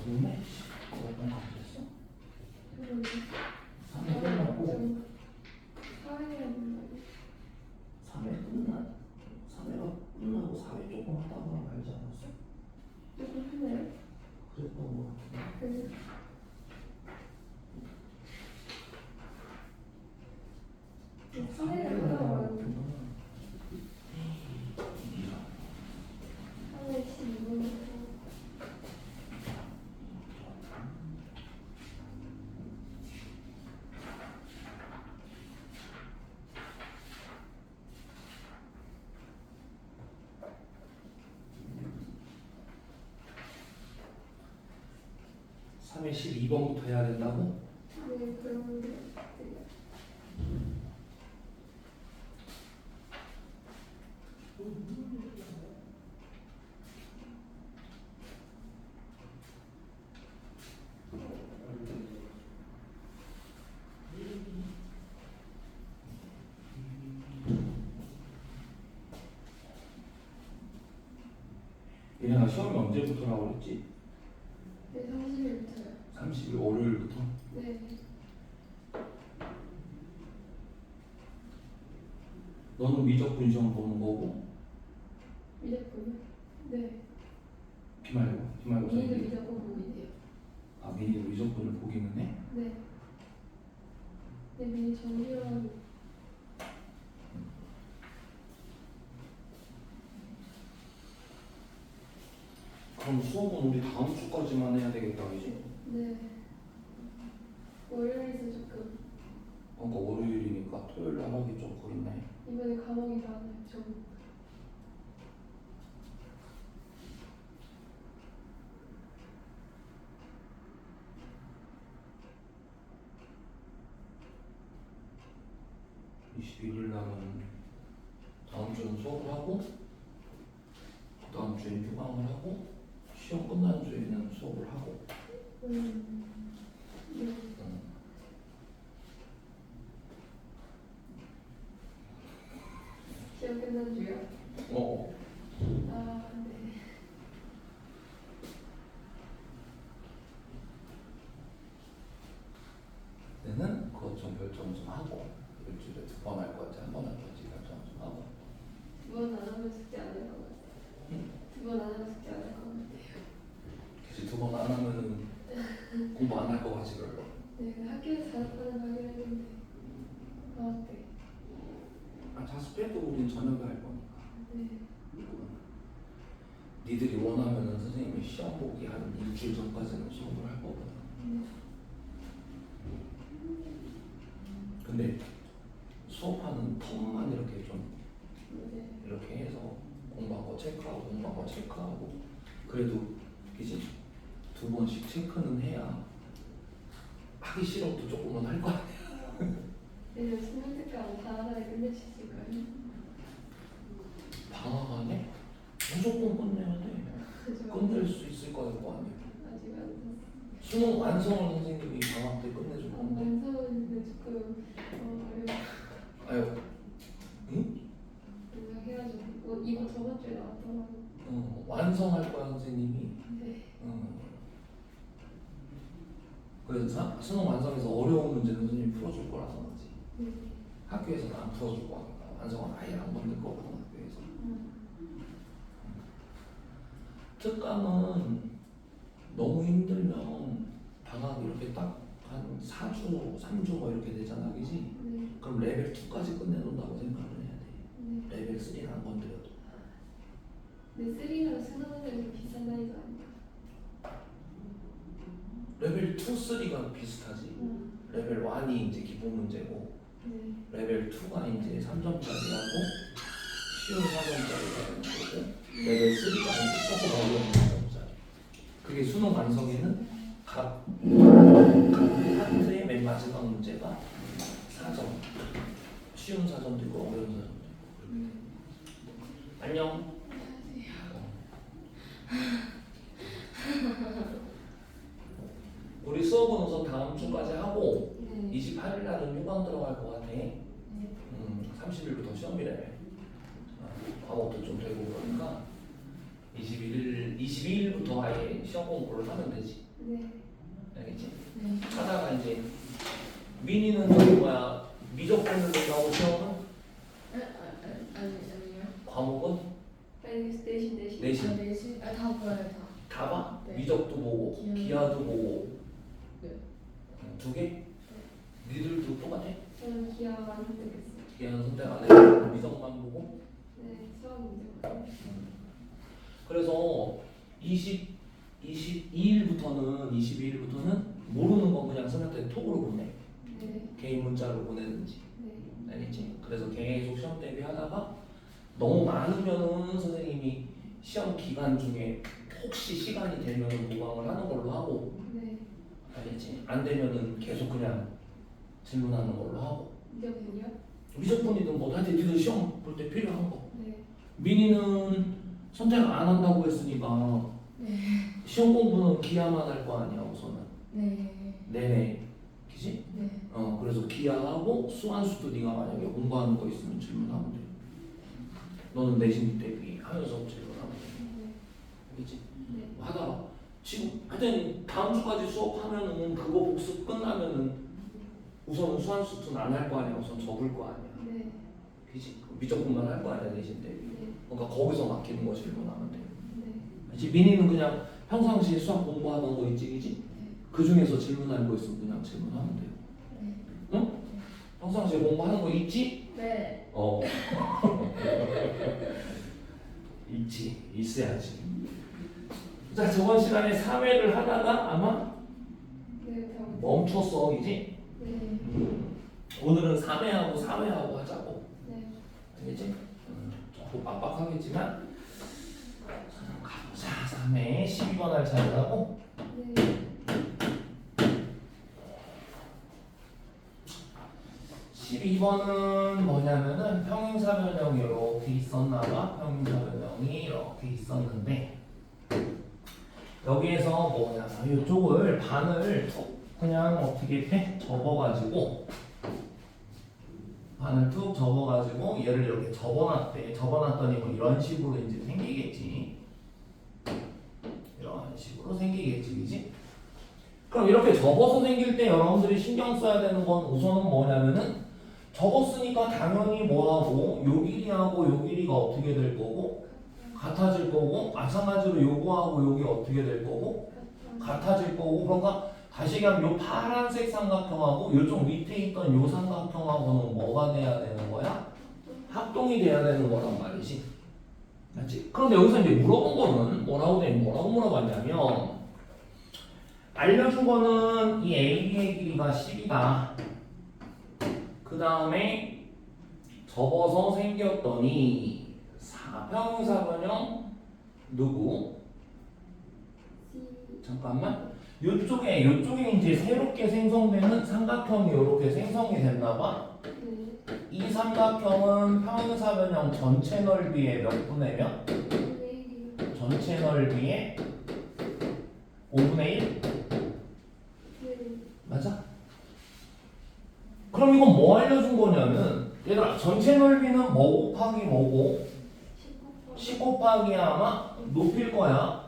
그러네? 어떤 거 됐어? 3회 끝나고 3회가 끝나고 4회 조금 하다가 말지 않았어? 조금 했나요? 그랬던 거 같은데. 사회를 하다가 말았는데 3회 12분부터 3회 12번부터 해야 된다고? 네, 그런 게 얘네가 시험이 언제부터라고 그랬지? 네, 30일부터요. 30일 월요일부터? 네, 너는 미적분 시험 보는 거고 미적분요? 네, 비 말고 미니도 미적분 보기 돼요. 아 미니도 미적분을 보기는 해? 네, 네, 미니 정리하고 그럼 수업은 우리 다음 주까지만 해야 되겠다 그지? 네, 월요일에서 조금 그러니까 월요일이니까 토요일 날 하기 좀 그렇네. 이번에 과목이 많아요. 좀 21일 날은 다음 주는 수업을 하고 그 다음 주엔 휴강을 하고 시험 끝난 주에는 수업을 하고 네. 시험 끝난 주요? 어. 아, 네. 얘는 그것 좀 결정 좀 하고 일주일에 2번 할 건지 1번 할 건지 결정 좀 하고. 2번 안 하면 숙제 안 할 것 같아요. 응? 2번 안 하면 숙제 안 할 것 같아요. 그치 2번 안 하면은 공부 안 할 거 같지 별로. 네, 근데 학교에서 자습하는 가기로 했는데 방학 때. 아 자습해도 우린 저녁에 할 거니까. 네. 니들이 원하면은 선생님이 시험 보기 한 일주일 전까지는 수업을 할 거거든. 근데 수업하는 텀만 이렇게 좀 네. 이렇게 해서 공부한 거 체크하고 공부한 거 체크하고 그래도 그지? 2번씩 체크는 해야 하기 싫어도 조금은 할 거 아니야. 내년 수능 특강 방학 안에 끝낼 수 있을까요? 방학 안에 무조건 끝내야 돼. 끝낼 수 있을 거야 거 아니야. 아직 안 샀어요. 수능 완성을 선생님이 방학 때 끝내줄 건데. 완성은 조금 어려워. 아유, 응? 해가지고 이거 저번 주에 나왔더라고. 완성할 거야 선생님이. 네. 그래서 수능 완성해서 어려운 문제는 선생님이 풀어줄 거라서 그렇지. 네. 학교에서는 안 풀어줄 거니까 완성은 아예 안 건들 거거든 학교에서. 특강은 너무 힘들면 방학 이렇게 딱 한 4주, 3주 뭐 이렇게 되잖아, 그지? 네. 그럼 레벨 2까지 끝내놓는다고 생각을 해야 돼. 네. 레벨 3는 안 건드려도. 근데 3가 수능원들이 비싼 나이가 아니야. 레벨 2, 3가 비슷하지. 레벨 1이 이제 기본 문제고, 네. 레벨 2가 이제 3점짜리하고 쉬운 4점짜리가 되는 거고, 레벨 3가 이제 조금 어려운 4점짜리. 그게 수능 완성에는 각 파트의 맨 마지막 문제가 4점. 쉬운 4점도 있고 어려운 4점도 있고. 안녕. 우리 수업은 우선 다음 주까지 하고 네. 28일 날은 휴강 들어갈 것 같아. 30일부터 시험이래. 과목도 좀 되고 그러니까 22일부터 아예 시험 공부를 하면 되지. 네. 알겠지? 네. 하다가 이제 민이는 저기 뭐야 미적분을 낸다고 시험은 아니요. 과목은 아니 대신 내신 내신 다 보여요 다. 다 봐? 네. 미적도 보고 기하. 기하도 보고 네. 두 개? 니들도 똑같아? 저는 기하 안 선택했어요. 기하는 선택 안 해. 미적만 보고. 네, 수학 문제거든요. 그래서 22일부터는 모르는 건 그냥 선생님한테 톡으로 보내. 네, 개인 문자로 보내든지. 네, 알겠지? 그래서 계속 시험 대비하다가 너무 많으면은 선생님이 시험 기간 중에 혹시 시간이 되면은 보강을 하는 걸로 하고, 네. 알겠지? 안 되면은 계속 그냥 질문하는 걸로 하고. 미적분이요? 미적분이든 뭐 하여튼 니들 시험 볼 때 필요한 거. 네, 민이는 선택 안 한다고 했으니까 네. 시험 공부는 기하만 할 거 아니야 우선은. 네. 네네. 그지? 네. 그래서 기하하고 수한수도 네가 만약에 공부하는 거 있으면 질문하면 돼. 너는 내신 대비하면서 질문하면 돼. 네, 알겠지? 네. 하다가 지금 하여튼 다음 주까지 수업하면은 그거 복습 끝나면은 우선은 수한수는 안 할 거 아니야. 우선 적을 거 아니야. 네, 그지? 미적분만 할 거 아니야 내신 대비. 네, 그러니까 거기서 맡기는 거 질문하면 돼. 네. 그치? 민이는 그냥 평상시에 수학 공부하던 거 있지, 그지? 네. 그 중에서 질문할 거 있으면 그냥 질문하면 돼요. 네. 응? 평상시에 공부하는 거 있지? 네. 있지, 있어야지. 자, 저번 시간에 3회를 하다가 아마 네, 다 멈췄어, 이지? 네, 오늘은 3회하고 4회하고 하자고. 네. 알겠지? 조금 빡빡하겠지만 가보자. 3회 12번 할 차례라고. 네. 12번은 뭐냐면은 평행사 변형이 이렇게 있었나봐. 평행사 변형이 이렇게 있었는데 여기에서 뭐냐면 이쪽을 반을 그냥 어떻게 해? 접어가지고 반을 툭 접어가지고 얘를 이렇게 접어놨대. 접어놨더니 뭐 이런 식으로 이제 생기겠지. 이런 식으로 생기겠지, 그지? 그럼 이렇게 접어서 생길 때 여러분들이 신경 써야 되는 건 우선은 뭐냐면은 접었으니까 당연히 뭐하고 요 길이하고 요 길이가 어떻게 될 거고 같아질 거고 마찬가지로 요거하고 요게 어떻게 될 거고 같아질 거고 그러니까 다시 얘기하면 요 파란색 삼각형하고 요쪽 밑에 있던 요 삼각형하고는 뭐가 돼야 되는 거야? 합동이 돼야 되는 거란 말이지. 맞지? 그런데 여기서 이제 물어본 거는 뭐라고 물어봤냐면 알려준 거는 이 AB의 길이가 10이다. 그 다음에 접어서 생겼더니 평행사 변형 누구? 잠깐만. 요쪽에 이제 새롭게 생성되는 삼각형이 이렇게 생성이 됐나봐. 네. 이 삼각형은 평행사 변형 전체 넓이의 몇 분의 몇? 네. 전체 넓이의 5분의 1? 네. 맞아? 그럼 이건 뭐 알려준 거냐면 얘들아 전체 넓이는 뭐 곱하기 뭐고 10 곱하기 아마 높일 거야.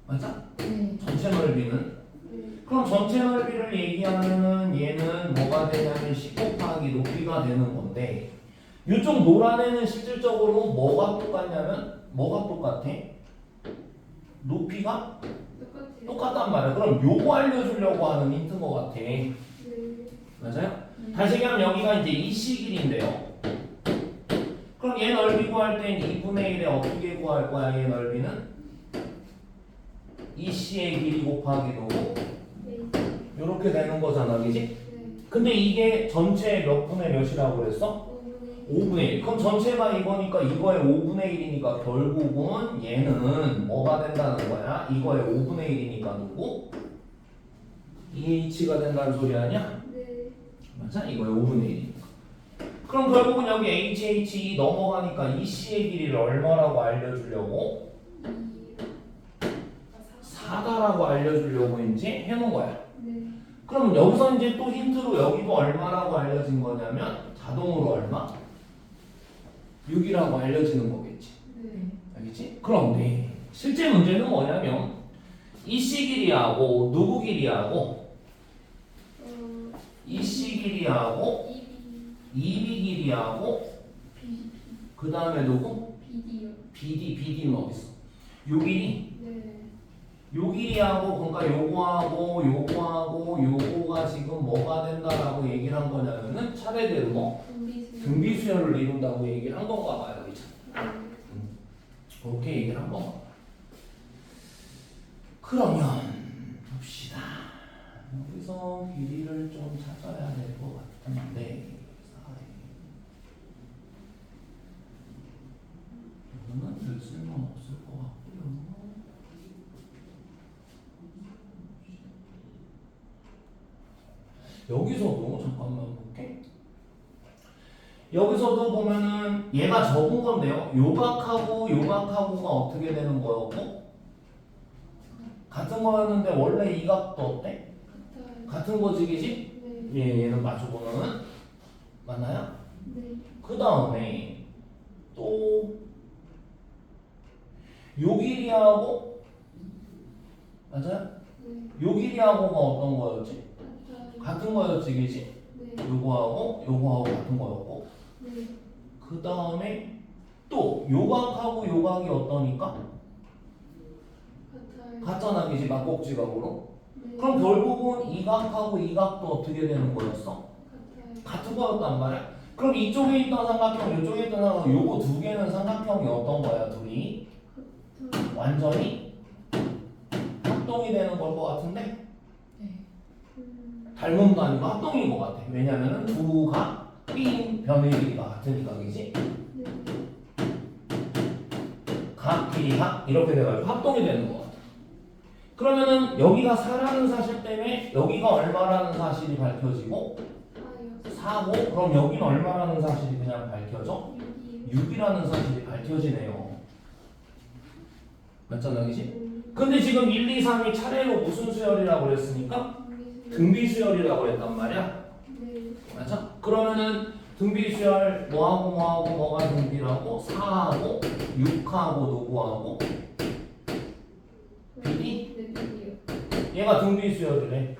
맞아? 네. 전체 넓이는 네. 그럼 전체 넓이를 얘기하면은 얘는 뭐가 되냐면 10 곱하기 높이가 되는 건데 이쪽 노란 애는 실질적으로 뭐가 똑같냐면 뭐가 똑같아? 높이가 똑같아요. 똑같단 말이야. 그럼 요거 알려주려고 하는 힌트인 것 같아. 네. 맞아요? 네. 다시 얘기하면 여기가 이제 이 식일인데요. 그럼 얘 넓이 구할 땐 2분의 1에 어떻게 구할 거야? 얘 넓이는? 이 C의 길이 곱하기 누구? 네. 요렇게 되는 거잖아, 그지? 네. 근데 이게 전체 몇 분의 몇이라고 그랬어? 5분의 1. 그럼 전체가 이거니까 이거의 5분의 1이니까 결국은 얘는 뭐가 된다는 거야? 이거의 5분의 1이니까 누구? 2H가 된다는 소리 아니야? 네. 맞아? 이거의 5분의 1이니까. 그럼 결국은 여기 HH 넘어가니까 이 C의 길이를 얼마라고 알려주려고? 4다라고 알려주려고 이제 해놓은 거야. 네. 그럼 여기서 이제 또 힌트로 여기도 얼마라고 알려진 거냐면 자동으로 얼마? 6이라고 알려지는 거겠지. 네. 알겠지? 그런데 실제 문제는 뭐냐면 이씨 길이하고 누구 길이하고 이씨 길이하고 이비 길이하고 그 다음에 누구? BD요. BD는 어딨어? 요 길이? 네. 요 길이하고 그러니까 요거하고 요거가 지금 뭐가 된다라고 얘기를 한 거냐면은 차례대로 뭐 등비수열을 이룬다고 얘기를 한 건가 봐요. 그렇죠? 그렇게 얘기를 한 건가 봐요. 그러면 봅시다. 여기서 길이를 좀 찾아야 될 것 같은데 이거는 별 쓸모 없을 것 같고요. 여기서도 잠깐만 볼게. 여기서도 보면은 얘가 적은 건데요. 요각하고가 어떻게 되는 거였고 같은 거였는데 원래 이 각도 어때? 같은 거지, 그지? 네. 얘는 맞춰보면은 맞나요? 네. 그 다음에 또 요 길이하고 맞아요? 네. 요 길이하고가 어떤 거였지? 같은 거였지, 그지? 네. 요거하고 같은 거였고 네. 그 다음에 또 요각하고 요각이 어떠니까? 같잖아, 그지? 막곡지각으로. 네. 그럼 결국은 이 각하고 이 각도 어떻게 되는 거였어? 같은 거였단 말이야. 그럼 이쪽에 있던 삼각형, 이쪽에 있던 삼각형, 요거 두 개는 삼각형이 어떤 거야, 둘이? 완전히 합동이 되는 걸 것 같은데? 네. 닮음도 아니고 합동인 것 같아. 왜냐면은 두 각인 변의 길이가 같으니까, 그지? 각, 길이, 합 이렇게 돼가지고 합동이 되는 것 같아. 그러면은 여기가 4라는 사실 때문에 여기가 얼마라는 사실이 밝혀지고 4고 그럼 여기는 얼마라는 사실이 그냥 밝혀져? 6이라는 사실이 밝혀지네요. 맞잖아, 그지? 근데 지금 1, 2, 3이 차례로 무슨 수열이라고 그랬으니까? 등비 수열이라고 그랬단 말이야. 맞아? 그러면은 등비 수열 뭐하고 뭐가 등비라고? 4하고 6하고 누구하고? BD? 얘가 등비 수열이래.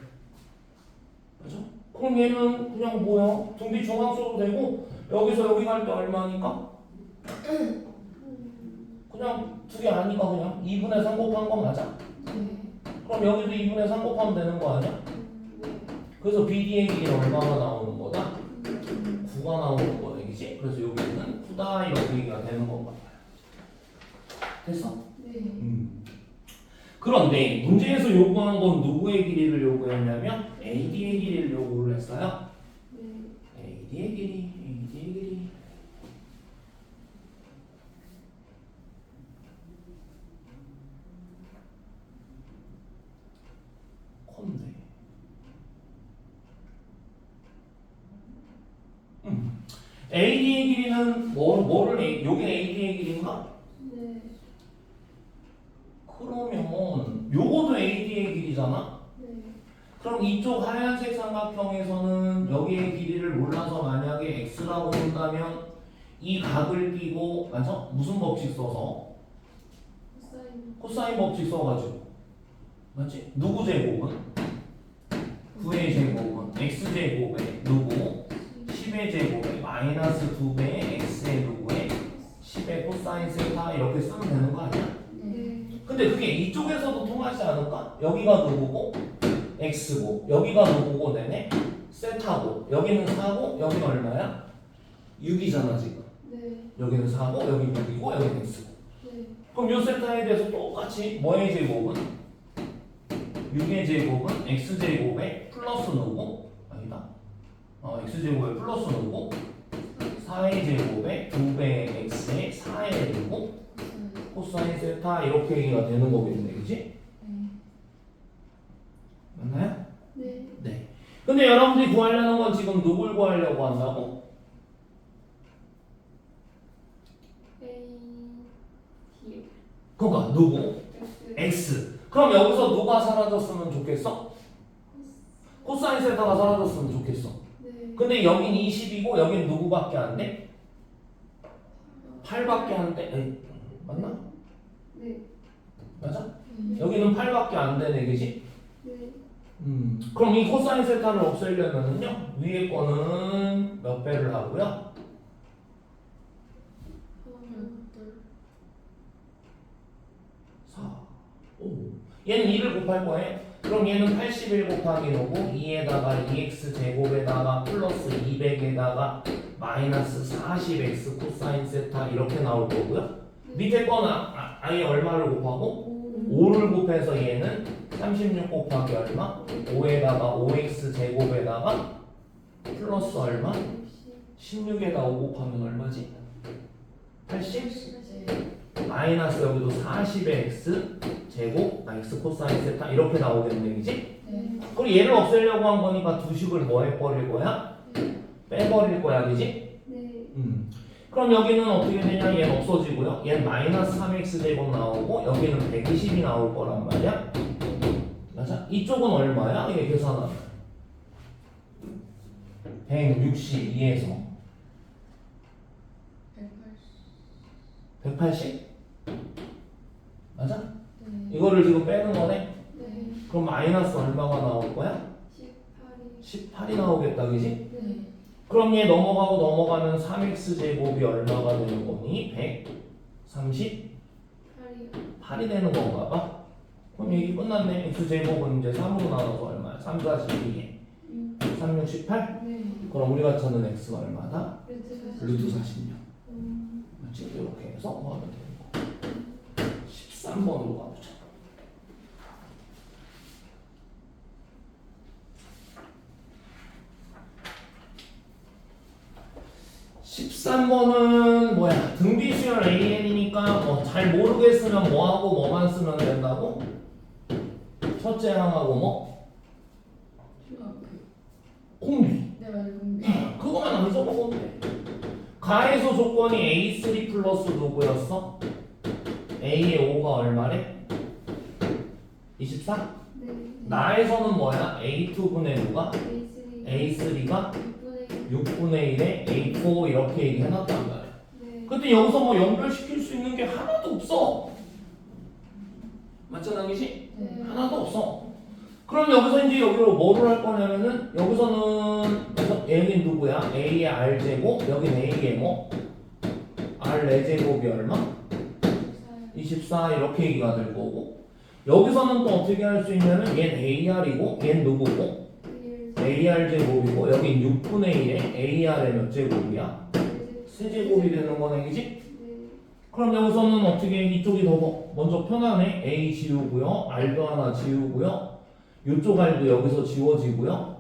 그죠? 그럼 얘는 그냥 뭐야? 등비 중앙 써도 되고 여기서 여기 갈 때 얼마니까? 그냥 두 개 아니까 그냥 2분의 3 곱한 거 맞아? 네. 그럼 여기도 2분의 3 곱하면 되는 거 아니야? 그래서 BD의 길이는 얼마가 나오는 거다? 9가 나오는 거다, 그지? 그래서 여기는 9다 이렇게 얘기가 되는 것 같아요. 됐어? 네. 그런데 문제에서 요구한 건 누구의 길이를 요구했냐면 AD의 길이를 요구를 했어요. AD의 길이. 콘데. AD의 길이는 요게 AD의 길인가? 네. 그러면 요것도 AD의 길이잖아? 네. 그럼 이쪽 하얀색 삼각형에서는 여기의 길이를 몰라서 만약에 x라고 한다면 이 각을 끼고 맞아? 무슨 법칙 써서? 코사인 법칙 써가지고 맞지? 누구 제곱은? 9의 제곱은 x제곱에 누구? 10의 제곱에 마이너스 2배의 x의 누구에 10의 코사인 세타 이렇게 쓰면 되는 거 아니야? 네. 근데 그게 이쪽에서도 통하지 않을까? 여기가 누구고? x고 여기가 누구고 내네? 세타고 여기는 4고 여기는 얼마야? 6이잖아 지금. 네. 여기는 4고 여기는 6이고 여기는 x고 네. 그럼 요 세타에 대해서 똑같이 뭐의 제곱은? 6의 제곱은 x제곱에 플러스 누구? 아니다. x제곱에 플러스 누구? 4의 제곱에 2배의 x에 4의 누구? 코사인 세타 이렇게 얘기가 되는 거겠네, 그지? 맞나요? 네. 네. 근데 여러분들이 구하려는 건 지금 누굴 구하려고 한다고? D요. 그러니까 누구? x. 그럼 여기서 누가 사라졌으면 좋겠어? 코사인 세타가 사라졌으면 좋겠어. 네. 근데 여긴 20이고 여긴 누구밖에 안 돼? 8밖에 안 돼. 에이, 맞나? 네. 맞아? 여기는 8밖에 안 되네, 그지? 네. 그럼 이 코사인 세타를 없애려면은요, 위에 거는 몇 배를 하고요? 4, 5. 얘는 2를 곱할 거예요. 그럼 얘는 81 곱하기 로고 2에다가 2x 제곱에다가 플러스 200에다가 마이너스 40x 코사인 세타 이렇게 나올 거고요. 밑에 거는 아예 얼마를 곱하고 5를 곱해서 얘는 36 곱하기 얼마? 5에다가 5x 제곱에다가 플러스 얼마? 16에다 5 곱하면 얼마지? 80? 마이너스 여기도 40의 x 제곱 x 코사인 세타 이렇게 나오겠네, 그지? 네. 그리고 얘를 없애려고 한 거니까 두 식을 뭐 해버릴 거야? 빼버릴 거야, 그지? 네. 그럼 여기는 어떻게 되냐? 얘는 없어지고요. 얘는 마이너스 3x 제곱 나오고 여기는 120이 나올 거란 말이야. 맞아? 이쪽은 얼마야? 얘 계산하면 162에서 180? 맞아? 네. 이거를 지금 빼는 거네? 네. 그럼 마이너스 얼마가 나올 거야? 18이. 18이 나오겠다, 그지? 네. 그럼 얘 넘어가고 넘어가면 3x 제곱이 얼마가 되는 거니? 138이 8이. 되는 건가 봐. 그럼 얘기 끝났네. x 제곱은 이제 3으로 나눠서 얼마야? 3, 4, 12에 3, 6, 18? 네. 그럼 우리가 찾는 x가 얼마다? 루트 40. 루트 40년. 맞지? 이렇게 해서 뭐 하면 되는 거. 13번으로 가보자. 13번은 뭐야? 등비수열 AN이니까 뭐 잘 모르겠으면 뭐하고 뭐만 쓰면 된다고? 첫째 항하고 뭐? 공비. 네, 맞아요. 그거만 안 써먹으면 돼. 가해소 조건이 A3 플러스 누구였어? A의 5가 얼마래? 24? 네. 나에서는 뭐야? A2분의 누가? A3. A3가 6분의 6분의 1에 A4 이렇게 얘기해놨단 말이야. 네. 근데 여기서 뭐 연결시킬 수 있는 게 하나도 없어. 맞잖아, 그지? 네. 하나도 없어. 그럼 여기서 이제 여기로 뭐를 할 거냐면은 여기서는 얘는 누구야? A의 R제곱, 여긴 A의 뭐? R 4제곱이 얼마? 24 이렇게 얘기가 될 거고, 여기서는 또 어떻게 할 수 있냐면 얘는 AR이고 얘는 누구고? AR 제곱이고 여긴 6분의 1에 AR의 몇 제곱이야? 세제곱이 되는 거네, 그지? 네. 그럼 여기서는 어떻게 이쪽이 더 먼저 편하네. A 지우고요, R도 하나 지우고요, 이쪽 R도 여기서 지워지고요.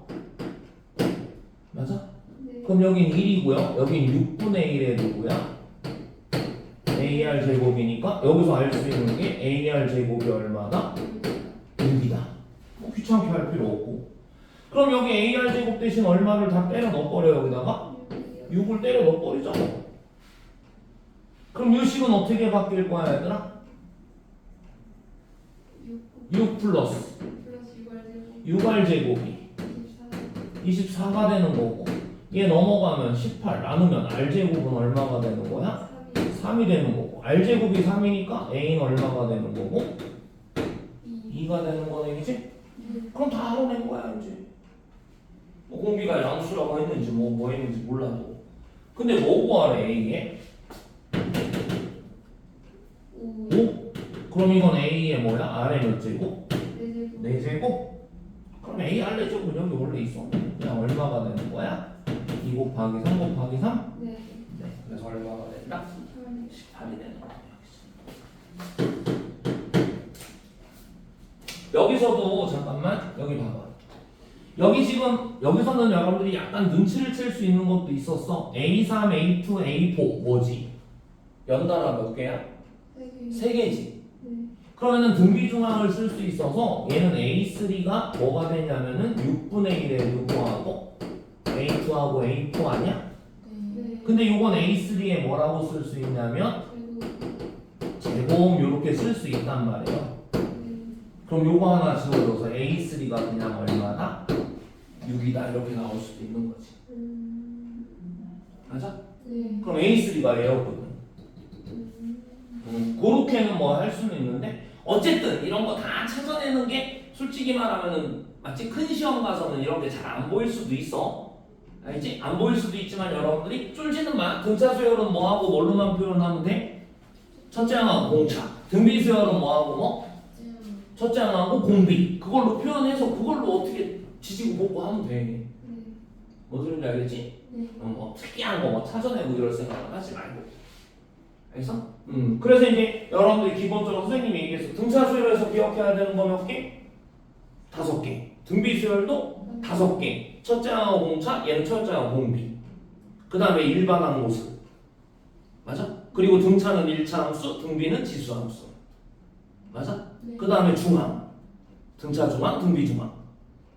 맞아? 네. 그럼 여긴 1이고요, 여긴 6분의 1의 누구야? AR 제곱이니까 여기서 알 수 있는 게 AR 제곱이 얼마다? 6이다. 뭐 귀찮게 할 필요 없고. 그럼 여기 AR 제곱 대신 얼마를 다 때려 넣어버려. 여기다가 6을 때려 넣어버리자. 그럼 이 식은 어떻게 바뀔 거야, 얘들아? 6 플러스 플러스 6R 제곱이 24. 24가 되는 거고, 얘 넘어가면 18 나누면 R 제곱은 얼마가 되는 거야? 3이 되는 거고, R 제곱이 3이니까 A는 얼마가 되는 거고? 2가 되는 거네, 그지? 그럼 다 알아낸 거야, 이제. 뭐 공비가 양수라고 했는지 뭐 했는지 몰라도. 근데 뭐 구하래, A에? 5? 그럼 이건 A의 뭐야? R의 몇 제곱? 4제곱? 그럼 A R 4제곱은 여기 원래 있었는데 그냥 얼마가 되는 거야? 2 곱하기 3 곱하기 3? 네. 네, 그래서 얼마가 된다? 18이 되는 거야. 여기서도 잠깐만 여기 봐봐. 여기 지금 여기서는 여러분들이 약간 눈치를 챌 수 있는 것도 있었어. A3, A2, A4 뭐지? 연달아 몇 개야? 3개지. 네. 그러면은 등비중항을 쓸 수 있어서 얘는 A3가 뭐가 되냐면은 6분의 1에 누구하고 A2하고 A4 아니야? 네. 근데 이건 A3에 뭐라고 쓸 수 있냐면 그리고 제곱 요렇게 쓸 수 있단 말이에요. 그럼 요거 하나 지워줘서 A3가 그냥 얼마다? 6이다 이렇게 나올 수도 있는 거지. 맞아? 네. 그럼 A3가 얘였거든. 그렇게는 뭐 할 수는 있는데 어쨌든 이런 거 다 찾아내는 게 솔직히 말하면은 마치 큰 시험 가서는 이런 게 잘 안 보일 수도 있어. 알지? 안 보일 수도 있지만 여러분들이 쫄지는 마. 등차 수열은 뭐하고 뭘로만 표현하면 돼? 첫째 항하고 공차. 등비 수열은 뭐하고 뭐? 첫째 항하고 공비. 그걸로 표현해서 그걸로 어떻게 지지고 볶고 하면 돼. 네. 뭔 소리인지 알겠지? 네. 뭐 특이한 거 뭐 찾아내고 이럴 생각은 하지 말고. 알겠어? 그래서 이제 여러분들이 기본적으로 선생님이 얘기해서 등차 수열에서 기억해야 되는 거 몇 개? 5개. 등비 수열도 5개. 첫째 항하고 공차, 얘는 첫째 항하고 공비. 그 다음에 일반 항모수. 맞아? 그리고 등차는 1차 함수, 등비는 지수 함수. 맞아? 네. 그 다음에 중항. 등차 중항, 등비 중항.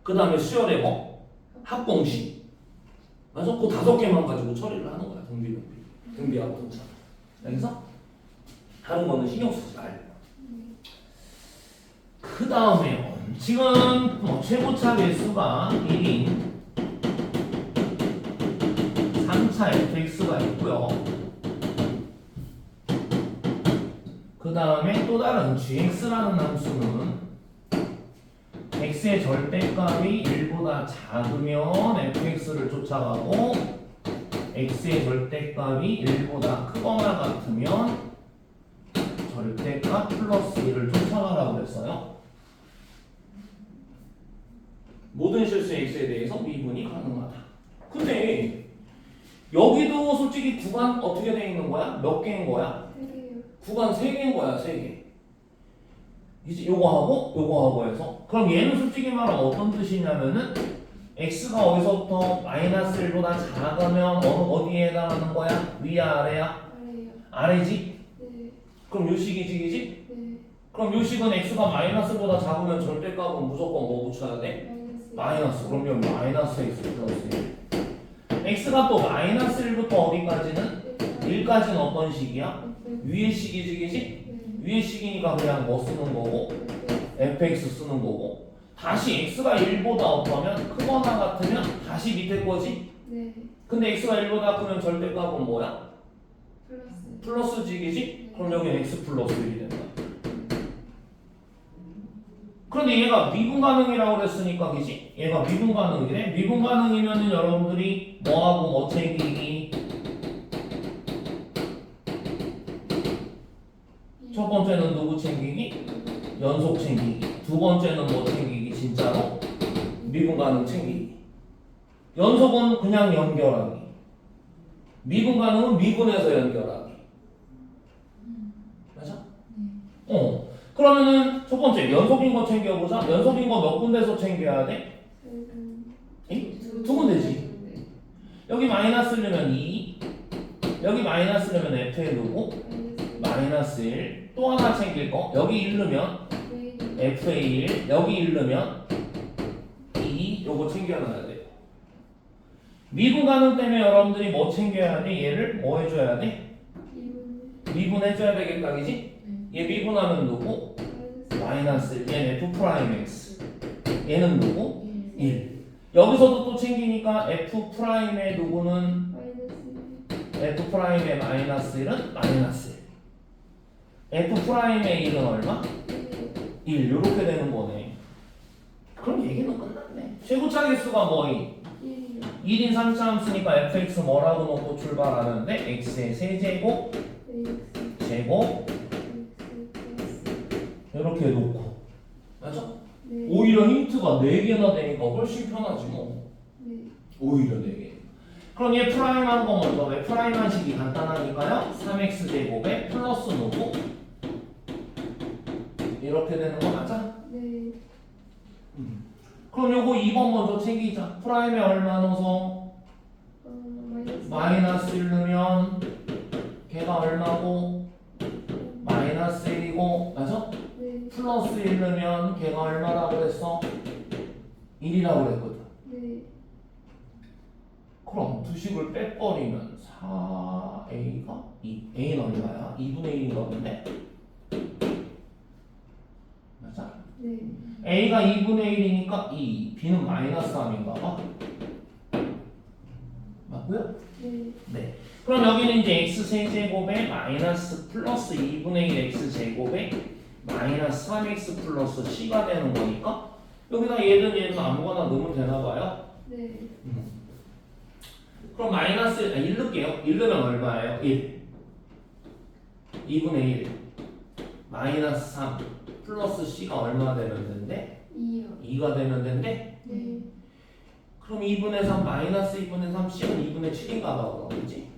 그 다음에 수열의 뭐? 합공식. 맞아? 그 5개만 가지고 처리를 하는 거야. 등비하고 등차. 알겠어? 다른 거는 신경 쓰지 말고. 그 다음에요. 지금 뭐 최고차 배수가 1인 3차 fx가 있고요. 그 다음에 또 다른 gx라는 함수는 x의 절대값이 1보다 작으면 fx를 쫓아가고 x의 절대값이 1보다 크거나 같으면 절대값 플러스 1을 쫓아가라고 그랬어요. 모든 실수의 x에 대해서 미분이 가능하다. 근데 여기도 솔직히 구간 어떻게 돼 있는 거야? 몇 개인 거야? 3개요. 구간 3개인 거야, 3개. 이제 요거 하고 해서 그럼 얘는 솔직히 말하면 어떤 뜻이냐면은 x가 어디서부터 마이너스 1보다 작으면 어디에 해당하는 거야? 위야 아래야? 아래요. 아래지? 네. 그럼 요 식이지, 그지? 네. 그럼 요 식은 x가 마이너스보다 작으면 절대값은 무조건 뭐 붙여야 돼? 마이너스. 그럼 여기 마이너스 x 플러스 1. x가 또 마이너스 1부터 어디까지는? 1까지는 어떤 식이야? 위의 식이지, 그지? 위의 식이니까 그냥 뭐 쓰는 거고 fx 쓰는 거고 다시 x가 1보다 어떠면 크거나 같으면 다시 밑에 거지? 네. 근데 x가 1보다 크면 절대값은 뭐야? 플러스. 플러스직이지? 그럼 여기 x 플러스 1이 된다. 그런데 얘가 미분 가능이라고 그랬으니까 그지? 얘가 미분 가능이래? 미분 가능이면은 여러분들이 뭐하고 뭐 챙기기? 첫 번째는 누구 챙기기? 연속 챙기기. 두 번째는 뭐 챙기기? 진짜로? 미분 가능 챙기기. 연속은 그냥 연결하기. 미분 가능은 미분해서 연결하기. 맞아? 그러면은 첫 번째 연속인 거 챙겨보자. 연속인 거 몇 군데서 챙겨야 돼? 두 군데지. 여기 마이너스려면 2, 여기 마이너스려면 f에 두고 마이너스 1. 또 하나 챙길 거. 여기 1넣으면 f에 1, 여기 1넣으면 2. 요거 챙겨놔야 돼. 미분 가능 때문에 여러분들이 뭐 챙겨야 돼? 얘를 뭐 해줘야 돼? 미분해줘야 되겠다, 그지? 얘 미분하면 누구? 마이너스 1. 얘는 f 프라임 x. 얘는 누구? 1. 여기서도 또 챙기니까 f 프라임의 누구는 f 프라임의 마이너스 1은 마이너스 1. f 프라임의 1은 얼마? 1. 이렇게 되는 거네. 그럼 얘기는 끝났네. 최고차 개수가 뭐이? 1인 3차 함수니까 fx 뭐라고 놓고 출발하는데 x의 세제곱 제곱 이렇게 놓고 맞아? 오히려 힌트가 4개나 되니까 훨씬 편하지 뭐. 오히려 4개. 그럼 얘 프라임한 거 먼저. 왜 프라임한 식이 간단하니까요. 3x 제곱에 플러스 놓고 이렇게 되는 거 맞아? 네. 그럼 요거 2번 먼저 챙기자. 프라임에 얼마 넣어서 마이너스 1 넣으면 걔가 얼마고 마이너스 1이고 맞아? 네. 플러스 1 넣으면 걔가 얼마라고 그랬어? 1이라고 그랬거든. 네. 그럼 두 식을 빼버리면 4a가 2. a는 얼마야? 2분의 1인가 본데? 맞아? 네. a가 2분의 1이니까 2, b는 마이너스 3인가 봐. 맞고요? 네. 네. 그럼 여기는 이제 x 세제곱에 마이너스 플러스 2분의 1 x 제곱에 마이너스 3x 플러스 c가 되는 거니까 여기다 얘는 아무거나 넣으면 되나 봐요. 네. 그럼 마이너스 1 넣을게요. 1 넣으면 얼마예요? 1. 2분의 1 마이너스 3 플러스 c가 얼마 되면 된대? 2요. 2가 되면 된대? 네. 그럼 2분의 3 마이너스 2분의 3 c는 2분의 7인가 봐. 그렇지?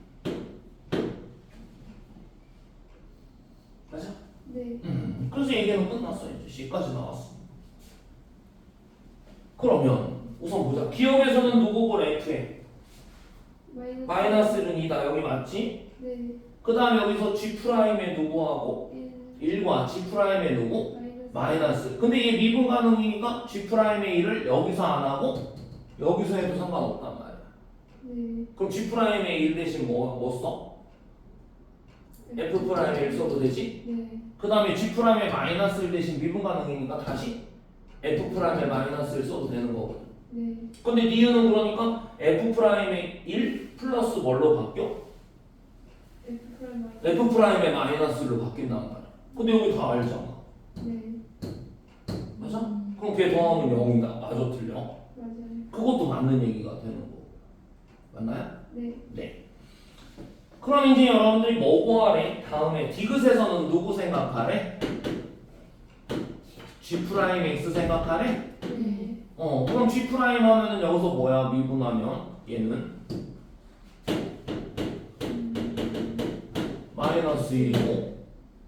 맞아? 네. 그래서 얘기는 끝났어. 이제 c까지 나왔어. 그러면 우선 보자. 기억에서는 누구고 f에? 마이너스 1은 2다. 여기 맞지? 네. 그 다음에 여기서 G'에 누구하고 1. 1과 G'에 누구? 마이너스. 마이너스. 근데 얘 미분 가능이니까 G'의 1을 여기서 안 하고 여기서 해도 상관없단 말이야. 네. 그럼 G'의 1 대신 뭐 써? F'의 1 써도 되지? 네. 그 다음에 G'의 마이너스 1 대신 미분 가능이니까 다시 F'의 마이너스 1 써도 되는 거거든. 네. 근데 니은은 그러니까 F'의 1 플러스 뭘로 바뀌어? F F'의 마이너스 1로 바뀐단 말이야. 근데 여기 다 알잖아. 네. 맞아? 그럼 걔 더하면 0이다. 맞아, 틀려? 맞아요. 그것도 맞는 얘기가 되는 거고. 맞나요? 네. 네. 그럼 이제 여러분들이 뭐 구하래? 다음에 디귿에서는 누구 생각하래? G'X 생각하래? 네. 그럼 G' 하면은 여기서 뭐야? 미분하면 얘는 마이너스 1이고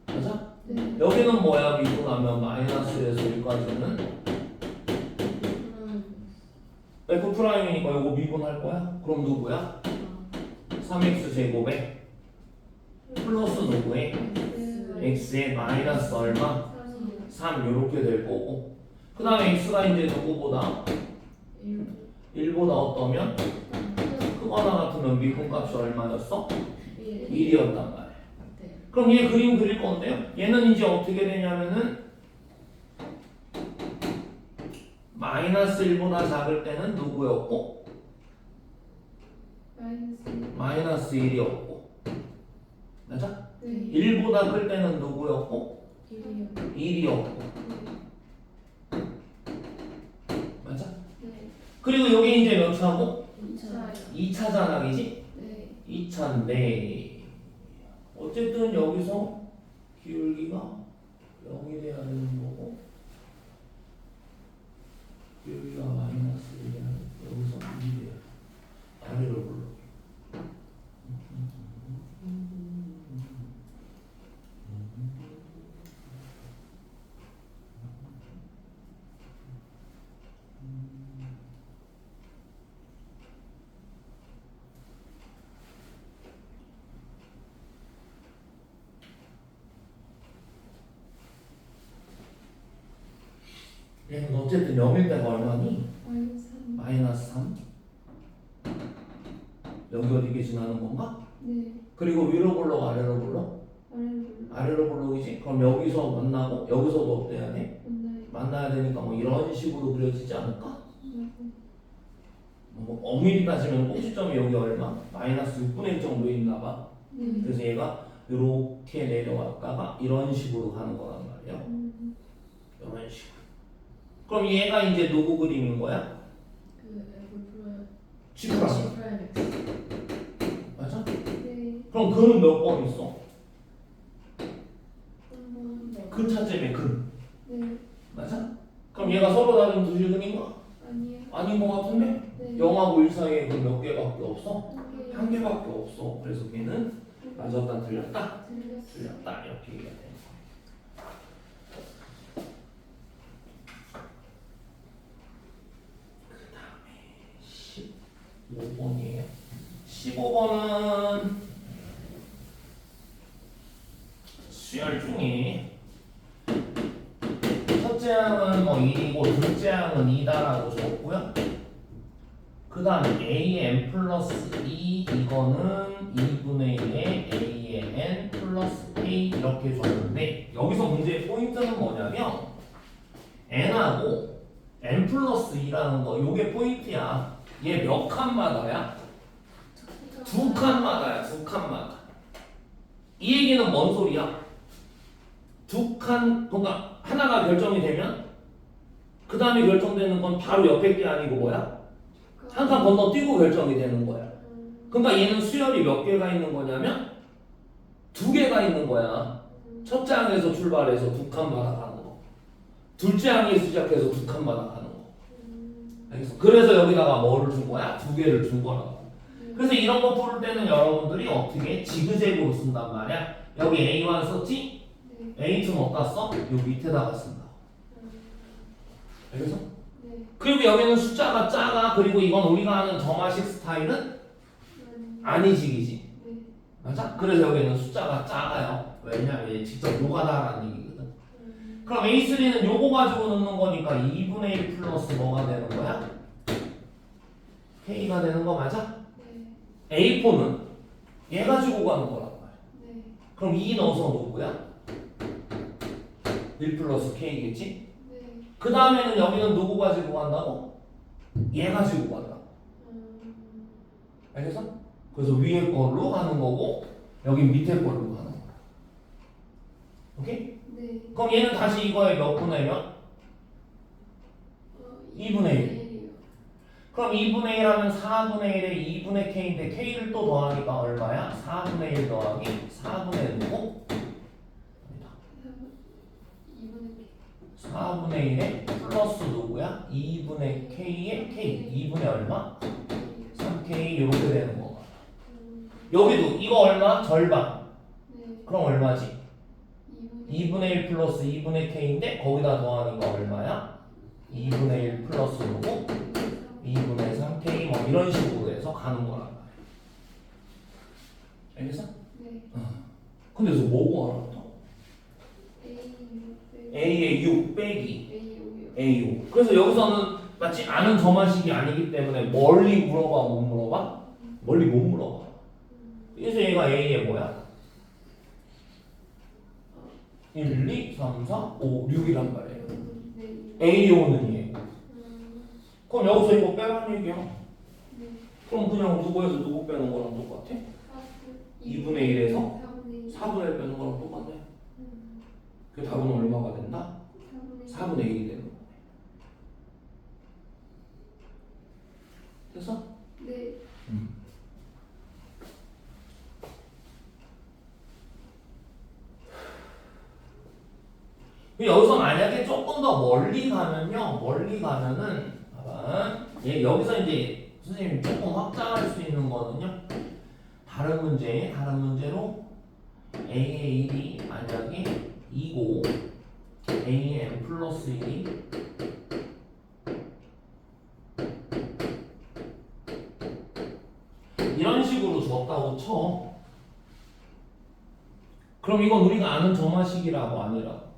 맞아? 네. 여기는 뭐야? 미분하면 마이너스에서 1까지는 F'이니까 이거 미분할 거야? 그럼 누구야? 3x 제곱에 플러스 누구에? x에 마이너스 얼마? 3 이렇게 될 거고 그 다음에 x가 이제 누구보다? 1보다 어떠면? 크거나 같으면 미분값이 얼마였어? 1이었단 말이야. 그럼 얘 그림 그릴 건데요. 얘는 이제 어떻게 되냐면은 마이너스 1보다 작을 때는 누구였고? 마이너스 1이었고 맞아? 네. 1보다 클 때는 누구였고? 1이었고 맞아? 네. 그리고 여기 이제 몇 차고? 2차요. 2차잖아 그지? 네. 2차인데 어쨌든 여기서 기울기가 0이 돼야 되는 거고 기울기가 마이너스 1이야 여기서 2이 돼야 돼 아래로 불러 얘는 어쨌든 0일 때가 얼마니? 마이너스 3 여기 어디게 지나는 건가? 네. 그리고 위로 불러 아래로 불러? 아래로 아래로 불러이지? 그럼 여기서 만나고 여기서도 어때야 돼? 만나요. 만나야 되니까 뭐 이런 식으로 그려지지 않을까? 맞아요. 뭐 엄밀히 따지면 꼭지점이 여기 얼마? 마이너스 6분의 1 정도 있나 봐. 네. 그래서 얘가 이렇게 내려왔다가 이런 식으로 가는 거란 말이야. 이런 식으로. 그럼 얘가 이제 누구 그림인 거야? G'X. 맞아? 네. 그럼 근은 몇 번 있어? 한번. 근 차점에 근. 네. 맞아? 그럼 얘가 서로 다른 두 실근인가? 아니요. 아닌 것 같은데? 네. 0하고 1 사이에 근 몇 개밖에 없어? 한 개. 한 개밖에 없어. 그래서 걔는 맞았다 틀렸다? 들렸어요. 틀렸다 이렇게 얘기가 되는 거야. 그 다음에 15번이에요. 15번은 수열 중에 첫째 항은 뭐 1이고 둘째 항은 2다라고 적었고요. 그 다음 AN 플러스 2 이거는 2분의 1에 AN 플러스 A 이렇게 줬는데 여기서 문제의 포인트는 뭐냐면 N하고 N 플러스 2라는 거 요게 포인트야. 얘 몇 칸마다야? 두 칸마다야. 두 칸마다. 이 얘기는 뭔 소리야? 두 칸, 그러니까 하나가 결정이 되면 그 다음에 결정되는 건 바로 옆에 게 아니고 뭐야? 한 칸 건너뛰고 결정이 되는 거야. 그러니까 얘는 수열이 몇 개가 있는 거냐면 두 개가 있는 거야. 첫째 항에서 출발해서 두 칸마다 가는 거. 둘째 항에서 시작해서 두 칸마다 가는 거. 알겠어? 그래서 여기다가 뭐를 준 거야? 두 개를 준 거라고. 그래서 이런 거 풀을 때는 여러분들이 어떻게 지그재그로 쓴단 말이야. 여기 A1 썼지? A2는 어디다 써? 요 밑에다가 쓴다. 알겠어? 그리고 여기는 숫자가 작아. 그리고 이건 우리가 하는 점화식 스타일은 아니식이지. 맞아? 그래서 여기는 숫자가 작아요. 왜냐면 직접 노가다라는 얘기거든. 그럼 A3는 요거 가지고 넣는 거니까 2분의 1 플러스 뭐가 되는 거야? K가 되는 거 맞아? A4는 얘 가지고 가는 거란 말이야. 그럼 2 넣어서 누구야? 1 플러스 K겠지? 그 다음에는 여기는 누구 가지고 간다고? 얘 가지고 간다고. 알겠어? 그래서 위에 걸로 가는 거고 여기 밑에 걸로 가는 거야. 오케이? 그럼 얘는 다시 이거에 몇 분의 몇? 2분의 1. 그럼 2분의 1 하면 4분의 1에 2분의 K인데 K를 또 더하니까 얼마야? 4분의 1 더하기 4분의 누구? 4분의 1에 플러스 누구야? 2분의 K에 K. 2분의 얼마? 3K 이렇게 되는 거. 여기도 이거 얼마? 절반. 그럼 얼마지? 2분의 1 플러스 2분의 K인데 거기다 더하니까 얼마야? 2분의 1 플러스 누구? 2분의 3K 뭐 이런 식으로 해서 가는 거란 말이야. 알겠어? 근데 여기서 뭐고 알았어? A의 6 빼기 A5. 그래서 여기서는 마치 아는 점화식이 아니기 때문에 멀리 물어봐 못 물어봐? 멀리 못 물어봐. 그래서 얘가 A의 뭐야? 1, 2, 3, 4, 5, 6이란 말이에요. A의 5는 얘. 그럼 여기서 이거 빼라는 얘기야. 그럼 그냥 누구에서 누구 빼는 거랑 똑같아? 2분의 1에서 4분의 1 빼는 거랑 똑같네. 그 답은 얼마가 된다? 4분의 1이 되는 거네. 됐어? 네. 여기서 만약에 조금 더 멀리 가면요, 멀리 가면은 봐봐, 여기서 이제 선생님이 조금 확장할 수 있는 거는요, 다른 문제로 A의 1이 만약에 2고 A의 n 플러스 1이 이런 식으로 줬다고 쳐. 그럼 이건 우리가 아는 점화식이라고 아니라고?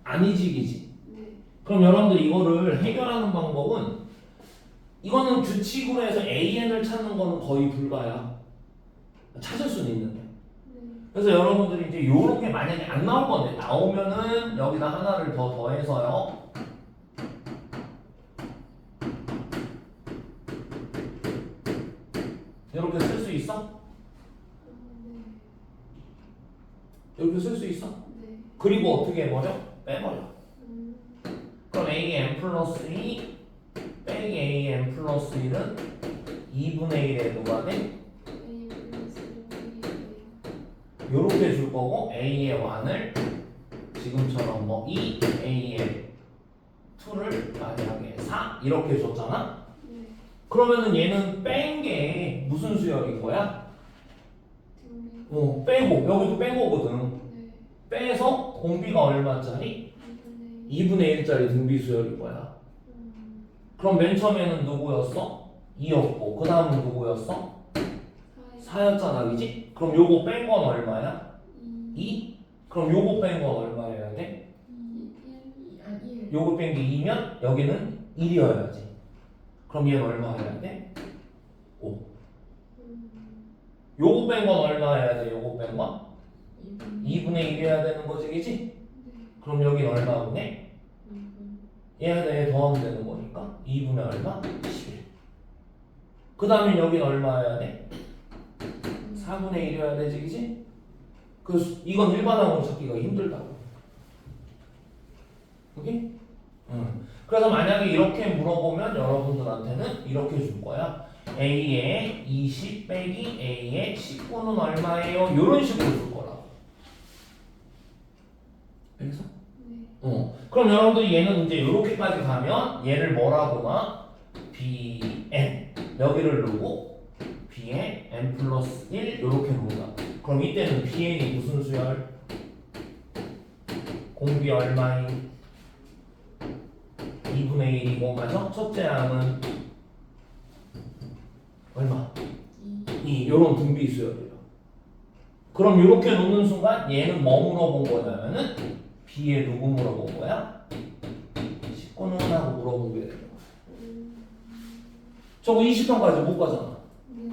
아니지기지. 그럼 여러분들 이거를 해결하는 방법은 이거는 규칙으로 해서 AN을 찾는 거는 거의 불가야. 찾을 수는 있는데. 그래서 여러분들이 이제 요렇게 만약에 안 나올 건데 나오면은 여기다 하나를 더 더해서요. 이렇게 쓸 수 있어? 이렇게 쓸 수 있어? 그리고 어떻게 해버려? 빼버려. 그럼 A의 n 플러스 2 빼기 A의 n 플러스 1은 2분의 1에 누가 돼? 요렇게 줄 거고 A의 1을 지금처럼 뭐 2 A의 2를 만약에 4 이렇게 줬잖아? 그러면은 얘는 뺀 게 무슨 수열인 거야? 빼고 여기도 뺀 거거든. 빼서 공비가 얼마짜리? 2분의 1짜리 등비수열인 거야. 그럼 맨 처음에는 누구였어? 2였고 그 다음은 누구였어? 4였잖아, 그지? 그럼 요거 뺀 건 얼마야? 2? 그럼 요거 뺀 건 얼마여야 돼? 요거 뺀 게 2면 여기는 1이어야지. 그럼 얘는 얼마여야 돼? 5. 요거 뺀 건 얼마여야 돼? 요거 뺀 건? 2분의 1이어야 되는 거지, 그지? 그럼 여기는 얼마분의? 얘한테 더하면 되는 거니까 2분의 얼마? 11. 그 다음에 여기는 얼마여야 돼? 4분의 1이어야 되지, 그지? 그래서 이건 일반항으로 찾기가 힘들다고. 오케이? 그래서 만약에 이렇게 물어보면 여러분들한테는 이렇게 줄 거야. A의 20 빼기 A의 19는 얼마예요? 이런 식으로 줄 거라고. 알겠어? 네. 그럼 여러분들 얘는 이제 이렇게까지 가면 얘를 뭐라고 놔? Bn 여기를 놓고 B에 n 플러스 1 이렇게 놓는다. 그럼 이때는 Bn이 무슨 수열? 공비 얼마인? 2분의 1이고 맞아? 첫째 항은 얼마? 2 요런 등비 수열이에요. 그럼 이렇게 놓는 순간 얘는 뭐 물어본 거냐면은 B에 누구 물어본 거야? 19는 하고 물어본 게 되는 거야. 저거 20편까지 못 가잖아. 네.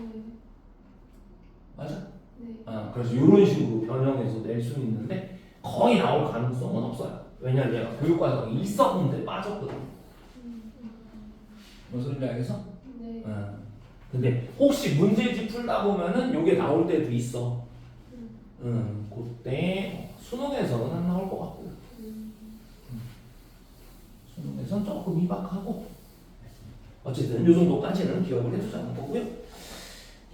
맞아? 네. 그래서 이런 식으로 변형해서 낼 수 있는데 거의 나올 가능성은 없어요. 왜냐면 얘가 교육과정이 있었는데 빠졌거든. 무슨 소리인지 알겠어? 네. 근데 혹시 문제집 풀다 보면은 요게 나올 때도 있어. 그때 수능에서는 안 나올 것 같고. 수능에서는 조금 희박하고. 어쨌든 요 정도까지는 기억을 해두자는 거고요.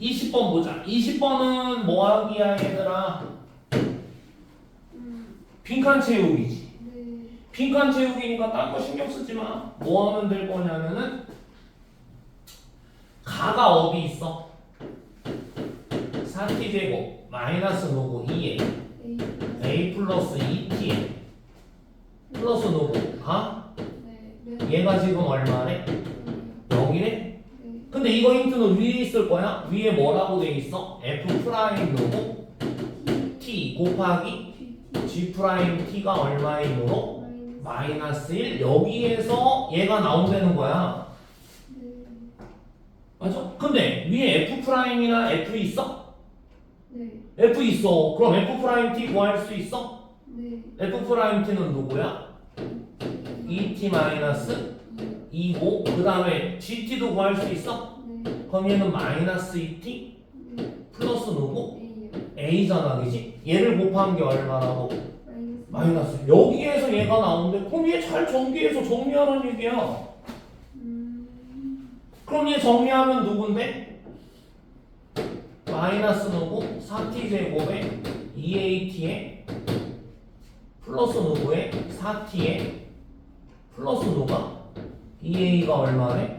20번 보자. 20번은 뭐 하기야 얘들아? 빈칸 채우기지. 네. 빈칸 채우기니까 딴 거 신경 쓰지 마. 뭐 하면 될 거냐면은 가가 어디 있어? 4t제곱 마이너스 누구 2에 a 플러스 2t 플러스 누구 가? 네. 얘가 지금 얼마래? 0이래? 네. 근데 이거 힌트는 위에 있을 거야. 위에 뭐라고 돼 있어? f 프라임 누구? t 곱하기 g 프라임 t가 얼마이므로? 마이너스 1 여기에서 얘가 나온다는 거야. 네. 맞아? 근데 위에 f 프라임이나 f 있어? 네. f 있어. 그럼 f 프라임 t 구할 수 있어? 네. f 프라임 t는 누구야? 2t 마이너스 2고 그 다음에 gt도 구할 수 있어? 네. 그럼 얘는 마이너스 2t 네. 플러스 누구? A요. a잖아, 그지? 얘를 곱한 게 얼마라고? 마이너스. 마이너스. 여기에서 얘가 나오는데 그럼 얘 잘 정리해서 정리하라는 얘기야. 그럼 얘 정리하면 누군데? 마이너스 누구? 4t 제곱에 2at에 플러스 누구에? 4t에 플러스 누가? 2a가 얼마래?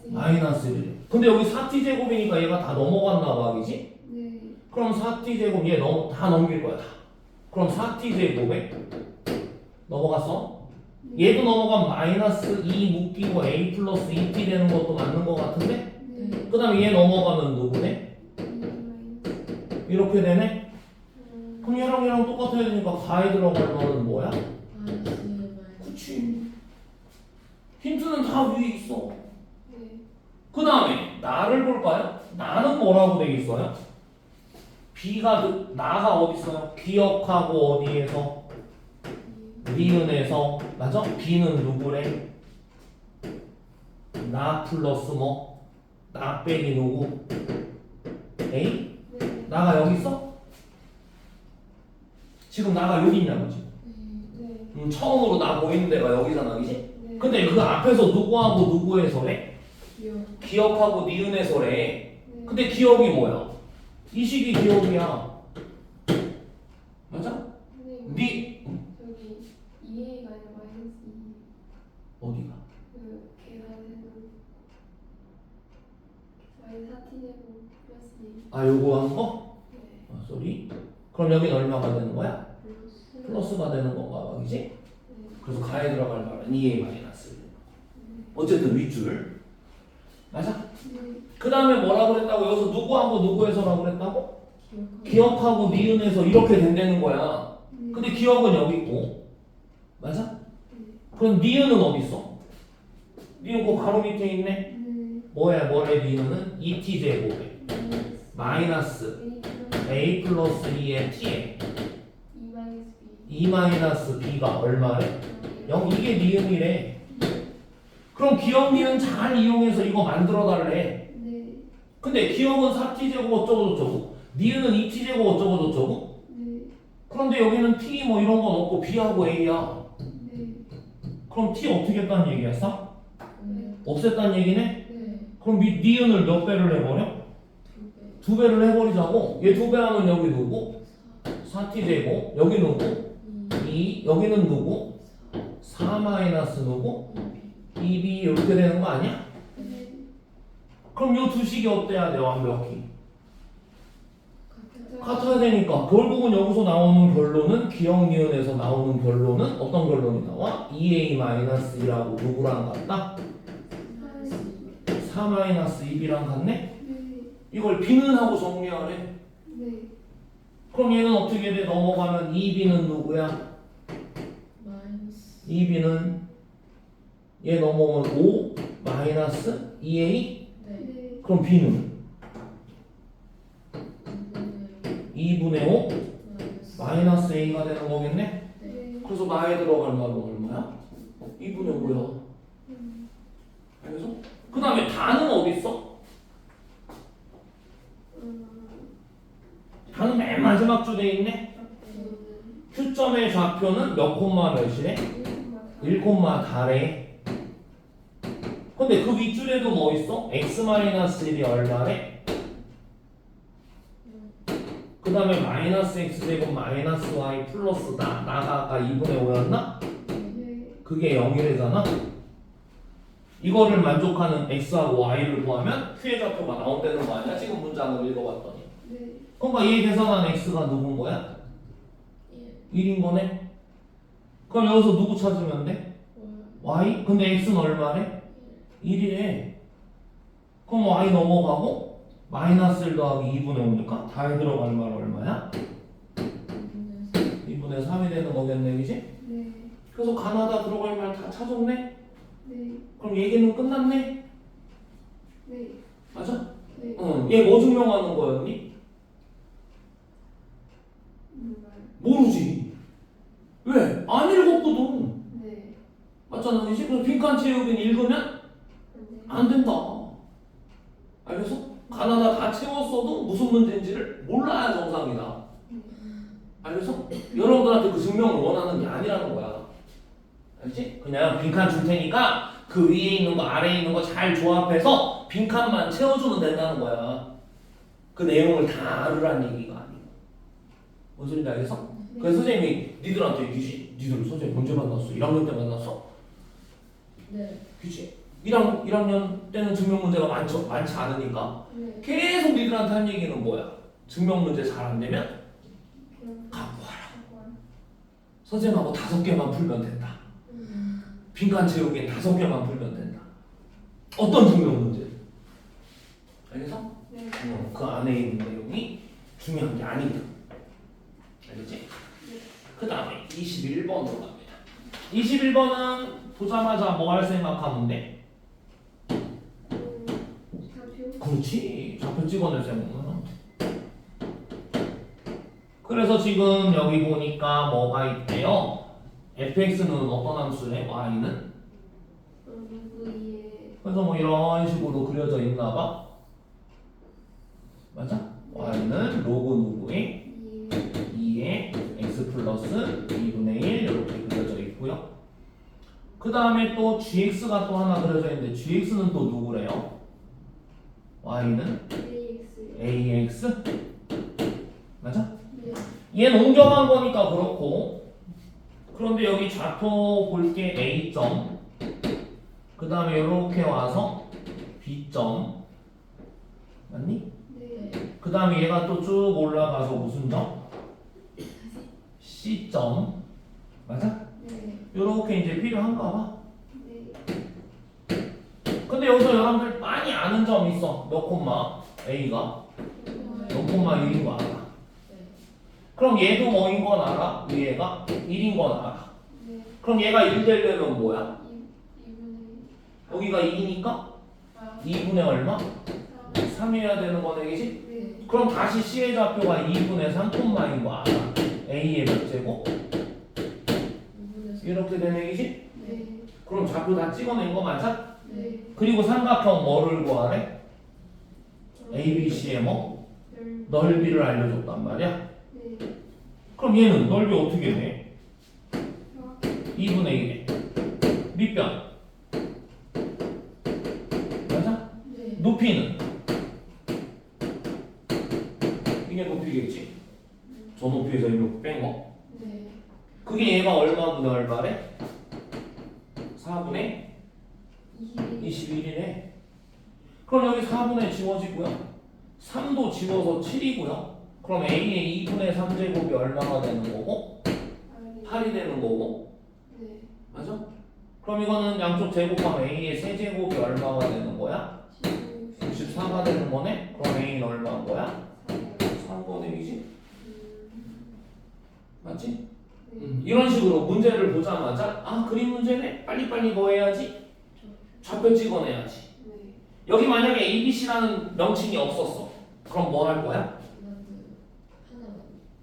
마이너스 1. 근데 여기 4t 제곱이니까 얘가 다 넘어갔나 봐, 그지? 네. 그럼 4t 제곱 얘 다 넘길 거야, 다. 그럼 4t 제곱에 넘어갔어? 얘도 넘어가면 마이너스 2 묶이고 a 플러스 2t 되는 것도 맞는 것 같은데? 네. 그 다음에 얘 넘어가면 누구네? 마이너스. 이렇게 되네? 그럼 얘랑 똑같아야 되니까 가에 들어갈 거는 뭐야? 그치. 힌트는 다 위에 있어. 네. 그 다음에 나를 볼까요? 나는 뭐라고 되겠어요? 나가 어디 있어요? 기억하고 어디에서? 니은에서 맞아? B는 누구래? 나 플러스 뭐? 나 빼기 누구? A? 네. 나가 여기 있어? 지금 나가 여기 있냐고 지금. 네. 처음으로 나 보이는 데가 여기잖아, 그지? 네. 근데 그 앞에서 누구하고 누구에서래? 기억. 기억하고 니은에서래. 네. 근데 기억이 뭐야? 이 식이 기억이야. 맞아? 선생님, 저기 2A가 아니라 마이너스 2. 어디가? 그 계산해놓은 마이너스 4t 제곱 플러스 2. 아, 요거 한 거? 네. 쏘리. 그럼 여긴 얼마가 되는 거야? 플러스. 플러스가 되는 건가 봐, 그지? 네. 그래서 가에 들어갈 말은 2a 마이너스. 어쨌든 윗줄. 맞아? 네. 그 다음에 뭐라고 그랬다고? 여기서 누구하고 누구에서라고 그랬다고? 기억하고. 기억하고 니은에서 이렇게 된다는 거야. 네. 근데 기억은 여기 있고. 맞아? 네. 그럼 니은은 어디 있어? 니은 그 바로 밑에 있네? 네. 뭐야, 뭐래, 니은은? 2t 제곱에. 마이너스 a 플러스 2의 t에 2 마이너스 2 마이너스 b가 얼마래? 0. 이게 니은이래. 그럼 기억 니은 잘 이용해서 이거 만들어 달래. 네. 근데 기억은 4t 제곱 어쩌고 저쩌고 니은은 2t 제곱 어쩌고 저쩌고. 네. 그런데 여기는 t 뭐 이런 건 없고 b하고 a야. 네. 그럼 t 어떻게 했다는 얘기였어? 네. 없앴다는 얘기네? 네. 그럼 니은을 몇 배를 해버려? 2배. 2배를 해버리자고. 얘 2배 하면 여기 누구? 4t제곱. 여기 누구? 2. 여기는 누구? 4 마이너스 누구? 2b 이렇게 되는 거 아니야? 네. 그럼 요 두 식이 어때야 돼 완벽히? 같아요. 같아야 되니까 결국은 여기서 나오는 결론은 기억니은에서 나오는 결론은 어떤 결론이 나와? 2a-2라고 누구랑 같다? 4-2b랑 같네? 네. 이걸 b는 하고 정리하래. 네. 그럼 얘는 어떻게 돼? 넘어가면 2b는 누구야? 마이너스 2b는 얘 넘어오면 5 마이너스 2a? 네. 네. 그럼 b는 2분의 2분의 5 마이너스 마이너스 a가 되는 거겠네? 네. 그래서 마에 들어갈 말은 얼마야? 2분의 5야. 알겠어? 그 다음에 다는 어디 있어? 다는 맨 마지막 줄에 있네? Q점의 좌표는 몇 콤마 몇이래? 1콤마 달에. 근데 그 윗줄에도 뭐 있어? x-1이 얼마래? 그 다음에 마이너스 x제곱 마이너스 y 플러스 나가 아까 2분의 5였나? 네. 그게 0이래잖아? 이거를 만족하는 x하고 y를 구하면 Q의 좌표가 나온다는 거 아니야? 지금 문장을 읽어봤더니. 네. 그러니까 얘 계산한 x가 누군 거야? 1인 거네? 그럼 여기서 누구 찾으면 돼? y? 근데 x는 얼마래? 1이래. 그럼 y 넘어가고 마이너스 1 더하기 2분의 5니까 다에 들어갈 말 얼마야? 2분의 3이 되는 거겠네, 그지? 네. 그래서 가나다 들어갈 말 다 찾았네? 네. 그럼 얘기는 끝났네? 네. 맞아? 네. 응. 얘 뭐 증명하는 거였니? 모르지. 왜? 안 읽었거든. 네. 맞잖아, 그지? 그래서 빈칸 채우긴 읽으면 안 된다. 알겠어? 가나다 다 채웠어도 무슨 문제인지를 몰라야 정상이다. 알겠어? 여러분들한테 그 증명을 원하는 게 아니라는 거야. 알지? 그냥 빈칸 줄 테니까 그 위에 있는 거 아래에 있는 거 잘 조합해서 빈칸만 채워주면 된다는 거야. 그 내용을 다 알으라는 얘기가 아니고. 무슨 소리인지 알겠어? 그래서 선생님이 니들한테 얘기지? 니들 선생님 언제 만났어? 1학년 때 만났어? 네. 그치? 1학년 때는 증명 문제가 많지 않으니까 네. 계속 니들한테 한 얘기는 뭐야? 증명 문제 잘 안 되면 갖고 와라. 선생님하고 5개만 풀면 된다. 빈칸 채우기엔 5개만 풀면 된다. 어떤 증명 문제? 알겠어? 네. 그 안에 있는 내용이 중요한 게 아니다. 알겠지? 그 다음에 21번으로 갑니다. 21번은 보자마자 뭐 할 생각하면 돼? 좌표. 그렇지. 좌표 찍어낼 생각은. 그래서 지금 여기 보니까 뭐가 있대요? fx는 어떤 함수래? y는? 누구의 그래서 뭐 이런 식으로 그려져 있나 봐. 맞아? y는 로그 누구의? 2의 x 플러스 2분의 1 이렇게 그려져 있고요. 그 다음에 또 gx가 또 하나 그려져 있는데 gx는 또 누구래요? y는 AX. ax? 맞아? 네. 얘는 옮겨간 거니까 그렇고. 그런데 여기 좌표 볼 게 a점, 그 다음에 이렇게 와서 b점, 맞니? 네. 그 다음에 얘가 또 쭉 올라가서 무슨 점? C점, 맞아? 네. 요렇게 이제 필요한가 봐. 네. 근데 여기서 여러분들 많이 아는 점 있어. 몇 콤마? A가 몇 콤마 1인 거 알아. 그럼 얘도 뭐인 건 알아? 위에가 1인 건 알아. 네. 그럼 얘가 1 되려면 뭐야? 2분의 여기가 2니까 2분의 얼마? 3이어야 되는 거네, 그지? 네. 그럼 다시 C의 좌표가 2분의 3 콤마인 거 알아. A의 몇 제곱? 2분의 3. 이렇게 되네, 그지? 네. 그럼 좌표 다 찍어낸 거 맞아? 네. 그리고 삼각형 뭐를 구하래? ABC의 뭐? 넓이를 알려줬단 말이야. 네. 그럼 얘는 넓이 어떻게 돼? 2분의 1에 밑변. 맞아? 네. 높이는? 이게 높이겠지? 저 높이에서 이렇게 뺀 거. 네. 그게 얘가 얼마분의 얼마래? 4분의 21이네. 그럼 여기 4분의 지워지고요. 3도 지워서 7이고요. 그럼 A의 2분의 3제곱이 얼마가 되는 거고? 8이 되는 거고. 네. 맞아? 그럼 이거는 양쪽 제곱하면 A의 세제곱이 얼마가 되는 거야? 64가 되는 거네? 그럼 A는 얼마인 거야? 3분의 1이지? 맞지? 이런 식으로 문제를 보자마자 아 그림 문제네? 빨리빨리 뭐 해야지? 좌표 찍어내야지. 네. 여기 만약에 ABC라는 명칭이 없었어. 그럼 뭐 할 거야?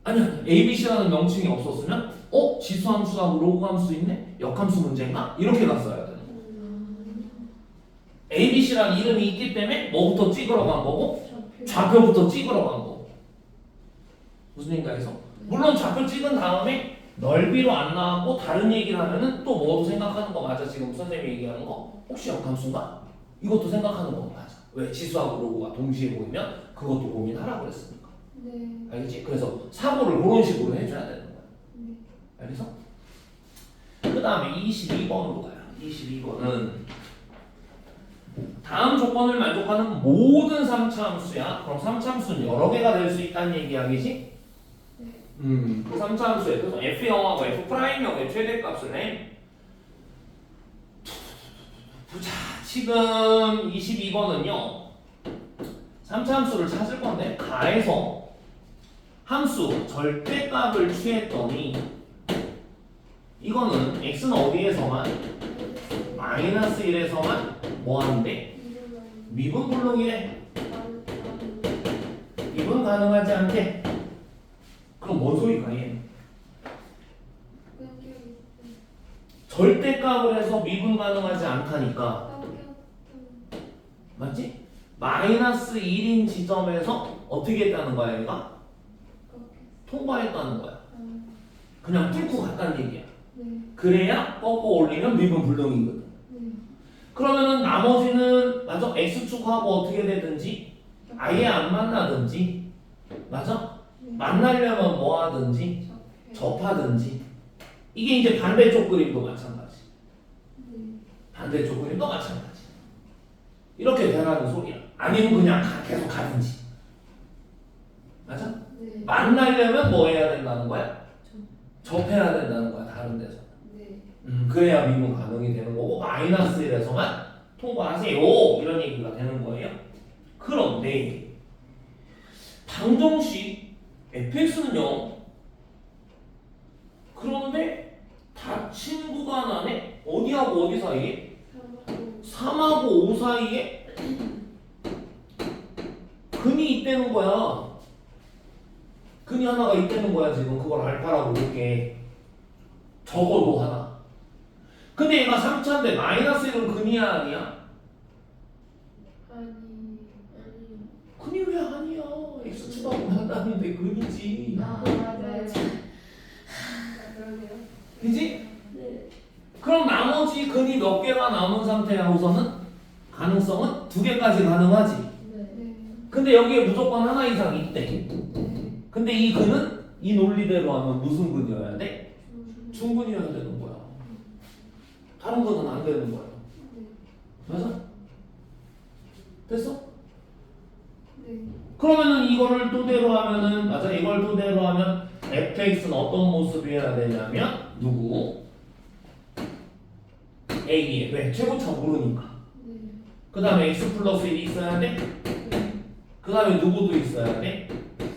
하나. 아니야. ABC라는 명칭이 없었으면 지수함수하고 로그함수 있네? 역함수 문제인가? 이렇게 갔어야 되는 거야. ABC라는 이름이 있기 때문에 뭐부터 찍으러 간 거고 좌표부터 찍으러 간 거고. 무슨 얘기인가 해서 물론 좌표 찍은 다음에 넓이로 안 나왔고 다른 얘기를 하면은 또 뭐도 생각하는 거 맞아? 지금 선생님이 얘기하는 거? 혹시 역함수인가? 이것도 생각하는 거 맞아. 왜? 지수하고 로그가 동시에 보이면 그것도 고민하라고 그랬으니까. 네. 알겠지? 그래서 사고를 그런 식으로 해줘야 되는 거야. 네. 알겠어? 그 다음에 22번으로 가요. 22번은 다음 조건을 만족하는 모든 3차 함수야. 그럼 3차 함수는 여러 개가 될 수 있다는 얘기야겠지? 그 3차 함수에 그래서 F0하고 F'형의 최대값을 내. 보자. 지금 22번은요. 3차 함수를 찾을 건데 가에서 함수 절대값을 취했더니 이거는 x는 어디에서만? 마이너스 1에서만 뭐 하는데? 미분 불능이래. 미분 가능하지 않대. 그럼 뭔 소리가 얘? 절대값을 해서 미분 가능하지 않다니까. 맞지? 마이너스 1인 지점에서 어떻게 했다는 거야 얘가? 통과했다는 거야. 그냥 뚫고 갔다는 얘기야. 그래야 꺾어 올리면 미분 불능이거든. 그러면은 나머지는 맞아? x축하고 어떻게 되든지 아예 안 만나든지 맞아? 만나려면 뭐 하든지 접하든지 이게 이제 반대쪽 그림도 마찬가지. 반대쪽 그림도 마찬가지. 이렇게 되라는 소리야. 아니면 그냥 계속 가든지. 맞아? 만나려면 뭐 해야 된다는 거야? 접해야 된다는 거야. 다른 데서. 그래야 미분 가능이 되는 거고 마이너스 1에서만 통과하세요. 이런 얘기가 되는 거예요. 그런데 방정식 fx는 0 그런데 닫힌 구간 안에 어디하고 어디 사이에? 3하고 5 사이에 근이 있다는 거야. 근이 하나가 있다는 거야. 지금 그걸 알파라고 볼게. 적어도 하나. 근데 얘가 3차인데 마이너스 1은 근이야 아니야? 근이 왜 아니야? x축하고 만나는데 근이지. 맞아요. 그러네요. 그지? 그럼 나머지 근이 몇 개가 남은 상태하고서는 가능성은 2개까지 가능하지. 근데 여기에 무조건 하나 이상 있대. 근데 이 근은 이 논리대로 하면 무슨 근이어야 돼? 중근이어야 되는 거야. 다른 거는 안 되는 거야. 맞아? 됐어? 그러면은 이거를 토대로 하면은 맞아? 이걸 토대로 하면 fx는 어떤 모습이어야 되냐면 누구? a의 왜? 최고차 모르니까. 그 다음에 x 플러스 1이 있어야 돼? 그 다음에 누구도 있어야 돼?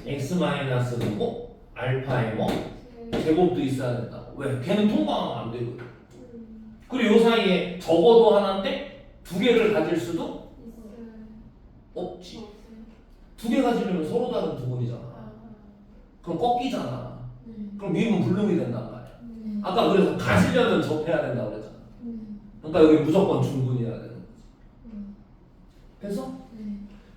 x 마이너스 누구? 알파의 뭐? 제곱도 있어야 된다고. 왜? 걔는 통과하면 안 되거든. 그리고 요 사이에 적어도 하나인데 2개를 가질 수도 없지. 2개 가지려면 서로 다른 두 분이잖아. 그럼 꺾이잖아. 그럼 미분 불능이 된단 말이야. 아까 그래서 가지려면 접해야 된다고 그랬잖아. 그러니까 여기 무조건 중분이어야 되는 거지. 됐어?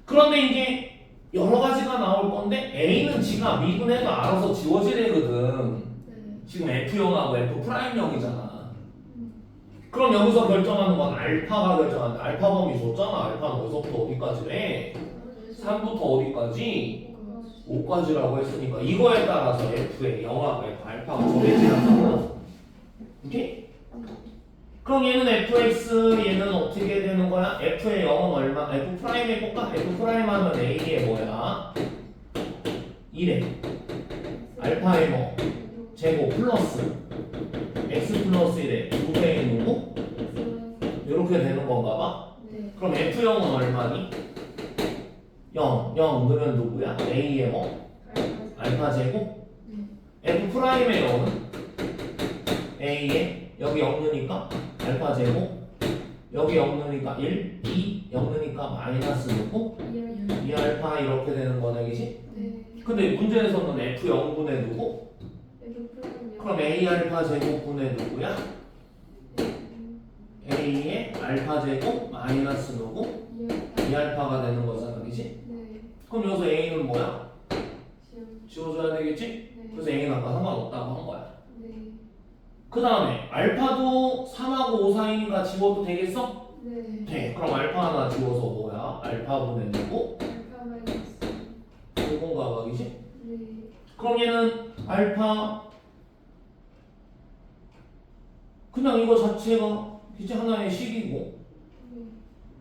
그런데 이게 여러 가지가 나올 건데 A는 지가 미분해도 알아서 지워질 애거든. 지금 F형하고 F'형이잖아. 그럼 여기서 결정하는 건 알파가 결정한다. 알파 범위 줬잖아. 알파는 어디서부터 어디까지래? 3부터 어디까지? 5까지라고 했으니까 이거에 따라서 F의 영하가 F 알파가 정해지는 오케이? 그럼 얘는 fx 얘는 어떻게 되는 거야? f의 0은 얼마? f 프라임의 꽃가 f 프라임 하면 a의 뭐야? 1에 알파의 뭐? 제곱 플러스 x 플러스 1에 2배의 누구? 이렇게 되는 건가 봐? 네. 그럼 f0은 얼마니? 0 넣으면 누구야? a의 뭐? 알파 제곱? 네. f 프라임의 0은 a의 여기 0 넣으니까 알파 제곱 여기 0 넣으니까 1, 2 0 넣으니까 마이너스 넣고 2 알파 이렇게 되는 거네 그지? 네. 근데 문제에서는 f 0분의 누구? 그럼 a 알파 제곱분의 누구야? a의 알파 제곱 마이너스 누구? 2 알파가 되는 거잖아 그지? 네. 그럼 여기서 a는 뭐야? 시험. 지워줘야 되겠지? 네. 그래서 a는 아까 상관없다고 한 거야 네. 그 다음에 알파도 3하고 5 사이니까 지워도 되겠어? 네. 돼. 그럼 알파 하나 지워서 뭐야? 알파분의 누구? 알파 마이너스. 요건 가박이지? 네. 그럼 얘는 알파 그냥 이거 자체가 이제 하나의 식이고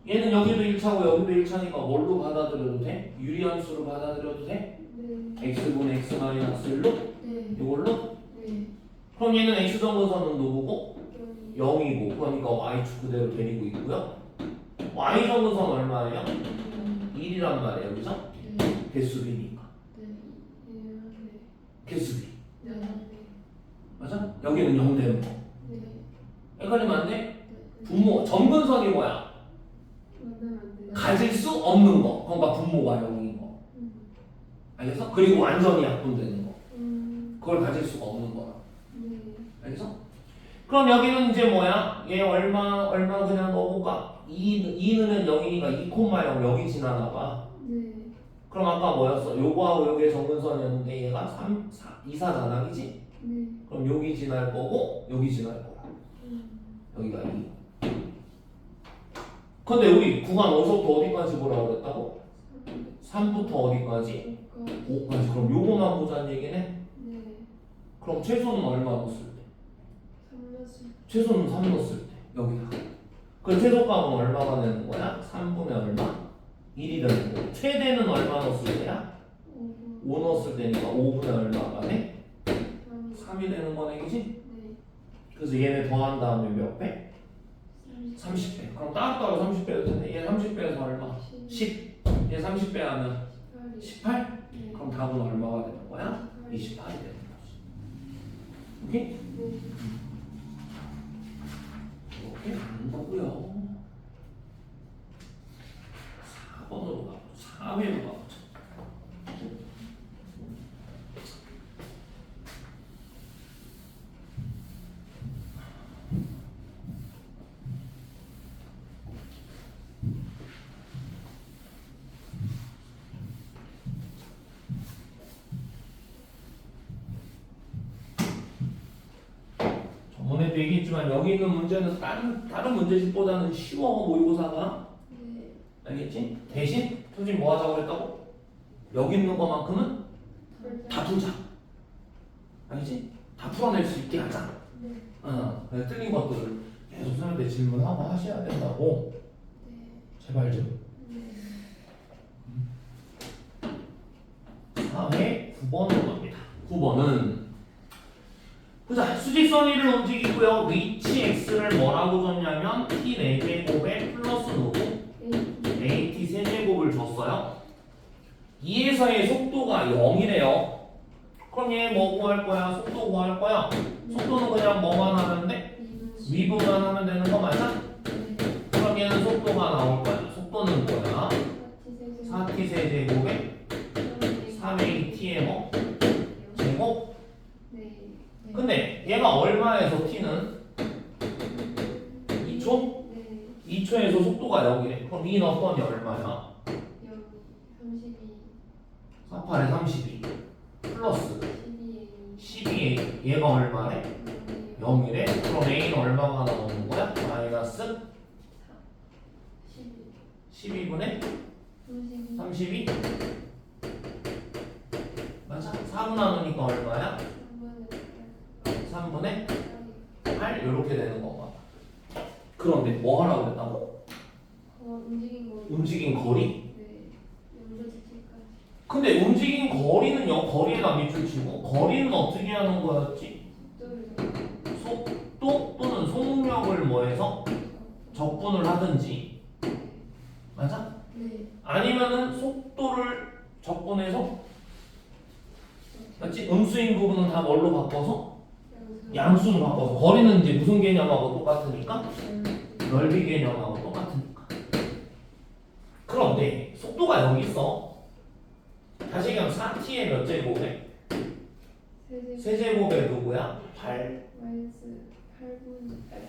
네. 얘는 여기도 1차고 여기도 1차니까 뭘로 받아들여도 돼? 유리한 수로 받아들여도 돼? 네. x분의 x 마이너스 1로? 네. 이걸로? 네. 그럼 얘는 x 정근선은 누구고? 영이. 0이고 그러니까 y축 그대로 데리고 있고요 y 정근선 얼마예요? 1이란 말이에요 여기서? 네. 개수비니까 네. 네. 개수비 네. 맞아? 여기는 0 되는 거 네. 헷갈리면 안 돼? 분모 정근선이 뭐야? 만나면 안 돼요. 가질 수 없는 거 그러니까 분모가 0인 거 알겠어? 그리고 완전히 약분되는 거 그걸 가질 수가 없는 거야 네. 알겠어? 그럼 여기는 이제 뭐야? 얘 얼마 그냥 넣어볼까? 2 넣으면 0이니까 2,0 여기 지나나 봐 네. 그럼 아까 뭐였어? 요거하고 요게 정근선이었는데 얘가 3, 4, 2, 4잖아 그지? 네. 그럼 여기 지날 거고 여기 지날 거야 여기가 2 근데 우리 구간 어디서부터 어디까지 보라고 그랬다고? 3부터 어디까지? 5까지 그럼 요거만 보자는 얘기네? 네. 그럼 최소는 얼마 넣었을 때? 3마스. 최소는 3 넣었을 때 여기다 그 최소값은 얼마가 되는 거야? 3분의 얼마? 1이 되는 거고 최대는 얼마 넣었을 때야? 5 넣었을 때니까 5분의 얼마가 돼? 3이 되는 거네 그지? 네. 그래서 얘네 더한 다음에 몇 배? 30배 그럼 따로따로 30배도 되네 얘 30배에서 얼마? 10 얘 30배 하면 18? 네. 그럼 답은 얼마가 되는 거야? 28이 되는 거지 오케이? 네. 이렇게 하는 거고요 4번으로 가보죠 4회로 가보죠 저번에도 얘기했지만 여기 있는 문제는 다른 문제집보다는 쉬워 모의고사가 네. 알겠지? 대신 솔직히 뭐 하자고 그랬다고? 여기 있는 것만큼은 다 풀자 알겠지? 다 풀어낼 수 있게 하자 네. 그래서 틀린 것들을 계속 선생님한테 질문하고 하셔야 된다고 네. 제발 좀 네. 4회 9번으로 갑니다 9번은 자, 수직선위를 움직이고요. 위치 x를 뭐라고 줬냐면 t 4제곱에 플러스 누구? at 세제곱을 줬어요. 2에서의 속도가 0이래요. 그럼 얘 뭐 구할 거야? 속도 구할 거야? 속도는 그냥 뭐만 하면 돼? 미분만 하면 되는 거 맞아? 그럼 얘는 속도가 나올 거야. 속도는 뭐야? 4t 세제곱에 3at의 뭐? 제곱? 네. 근데 얘가 얼마에서 t는? 2초? 네. 2초에서 속도가 0이래. 그럼 이 넣었더니 얼마야? 32. 48에 32 플러스 12. 12에 얘가 얼마래? 0이래. 0이래? 그럼 A는 얼마가 나오는 거야? 마이너스 12분의 32? 맞아? 4분 나누니까 얼마야? 3분의 8? 이렇게 되는 건가 봐. 그런데 뭐 하라고 했다고? 움직인 거. 움직인 거리? 네. 연도 지체까지. 근데 움직인 거리는요? 거리에다 밑줄 치고 거리는 어떻게 하는 거였지? 속도를 속도 또는 속력을 뭐해서 적분을 하든지 맞아? 네. 아니면은 속도를 적분해서 맞지? 음수인 부분은 다 뭘로 바꿔서 양수로 바꿔서 거리는 이제 무슨 개념하고 똑같으니까 넓이 개념하고 똑같으니까 그런데 속도가 여기 있어 다시 얘기하면 4t의 몇 제곱에? 세제곱에 누구야? 8 마이너스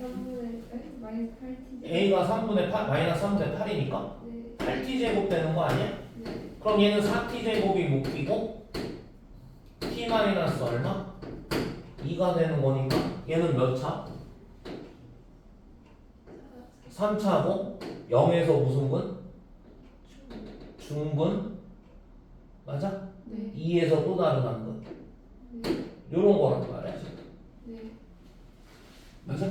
3분의 마이너스 8t. A가 3분의 8 마이너스 3분의 8이니까 네. 8t 제곱 되는 거 아니야? 네. 그럼 얘는 4t 제곱이 묶이고 t 마이너스 얼마? 2가 되는 거니까 얘는 몇 차? 3차고 0에서 무슨 분? 중분? 맞아? 네. 2에서 또 다른 한 분. 네. 요런 거란 말이야 지금. 네. 맞아?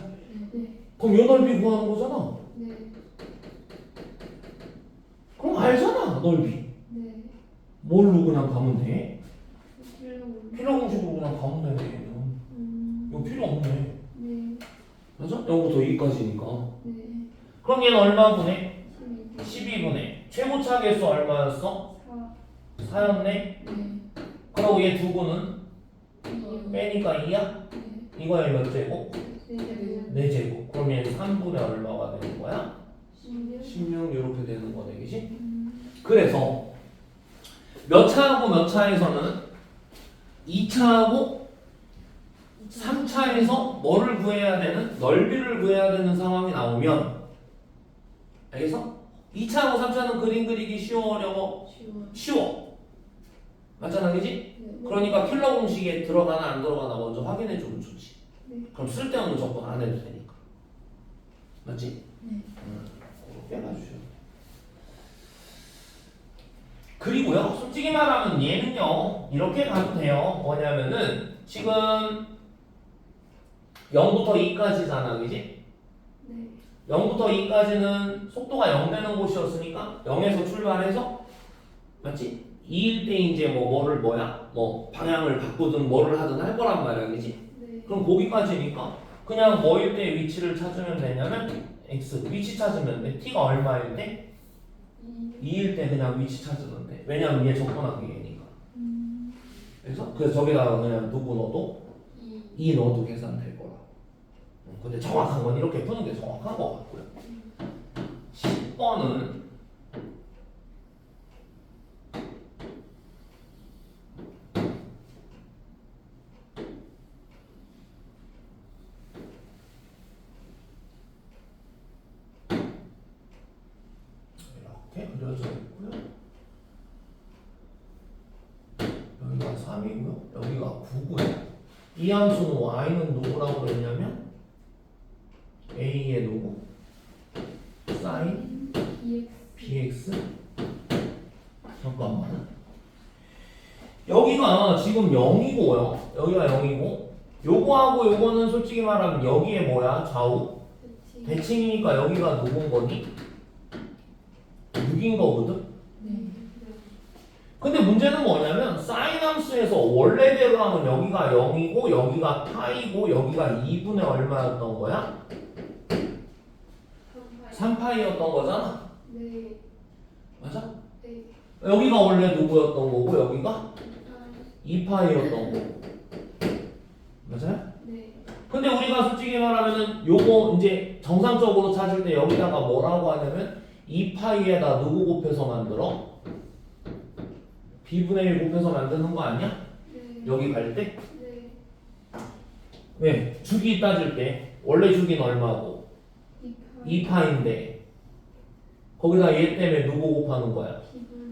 네. 그럼 요 넓이 구하는 거잖아. 네. 그럼 알잖아 넓이. 네. 뭘로 그냥 가면 돼? 필요. 필요 공식으로 그냥 가면 돼. 이거 필요 없네. 네. 맞아? 0부터 2까지니까. 네. 그럼 얘는 얼마분해? 12. 12분해. 최고차 개수 얼마였어? 4. 4였네? 네. 그리고 얘 두 분은? 이요. 빼니까 2야? 네. 이거에 몇 제곱? 네. 4제곱. 그럼 얘는 3분의 얼마가 되는 거야? 16. 16 이렇게 되는 거네, 그지? 그래서 몇 차하고 몇 차에서는 2차하고 3차에서 뭐를 구해야 되는? 넓이를 구해야 되는 상황이 나오면 알겠어? 2차하고 3차는 그림 그리기 쉬워 어려워? 쉬워. 쉬워. 맞잖아, 그지? 네. 그러니까 킬러 공식에 들어가나 안 들어가나 먼저 확인해 주면 좋지. 네. 그럼 쓸데없는 접근 안 해도 되니까. 맞지? 네. 그렇게 해가지고. 그리고요, 솔직히 말하면 얘는요, 이렇게 가도 돼요. 뭐냐면은, 지금 0부터 2까지잖아, 그지? 네. 0부터 2까지는 속도가 0 되는 곳이었으니까 0에서 출발해서 맞지? 2일 때 이제 뭐를 뭐 방향을 바꾸든 뭐를 하든 할 거란 말이야, 그지? 네. 그럼 거기까지니까 그냥 뭐일 때 위치를 찾으면 되냐면 x 위치 찾으면 돼. t가 얼마일 때? 2일 때 그냥 위치 찾으면 돼. 왜냐면 얘 접근하기 얘니까. 그래서 저기다가 그냥 누구 넣어도 2 넣어도 계산될 거라. 근데 정확한 건 이렇게 푸는 게 정확한 것 같고요. 10번은 이렇게 그려져 있고요. 여기가 3이고요. 여기가 9고요. 이 함수는 y는 누구라고 그랬냐면 a의 누구? sin bx. 잠깐만. 여기가 지금 0이고요. 여기가 0이고 요거하고 요거는 솔직히 말하면 여기에 뭐야? 좌우 대칭이니까 여기가 누군 거니? 6인 거거든? 네. 근데 문제는 뭐냐면 사인 함수에서 원래대로 하면 여기가 0이고 여기가 파이고 여기가 2분의 얼마였던 거야? 3파이였던 거잖아? 네. 맞아? 네. 여기가 원래 누구였던 거고 여기가 2파이였던 거고 맞아요? 네. 근데 우리가 솔직히 말하면은 요거 이제 정상적으로 찾을 때 여기다가 뭐라고 하냐면 2파이에다 누구 곱해서 만들어? b분의 1 곱해서 만드는 거 아니야? 네. 여기 갈 때? 네. 왜? 주기 따질 때 원래 주기는 얼마고? 2파인데 거기다 얘 때문에 누구 곱하는 거야?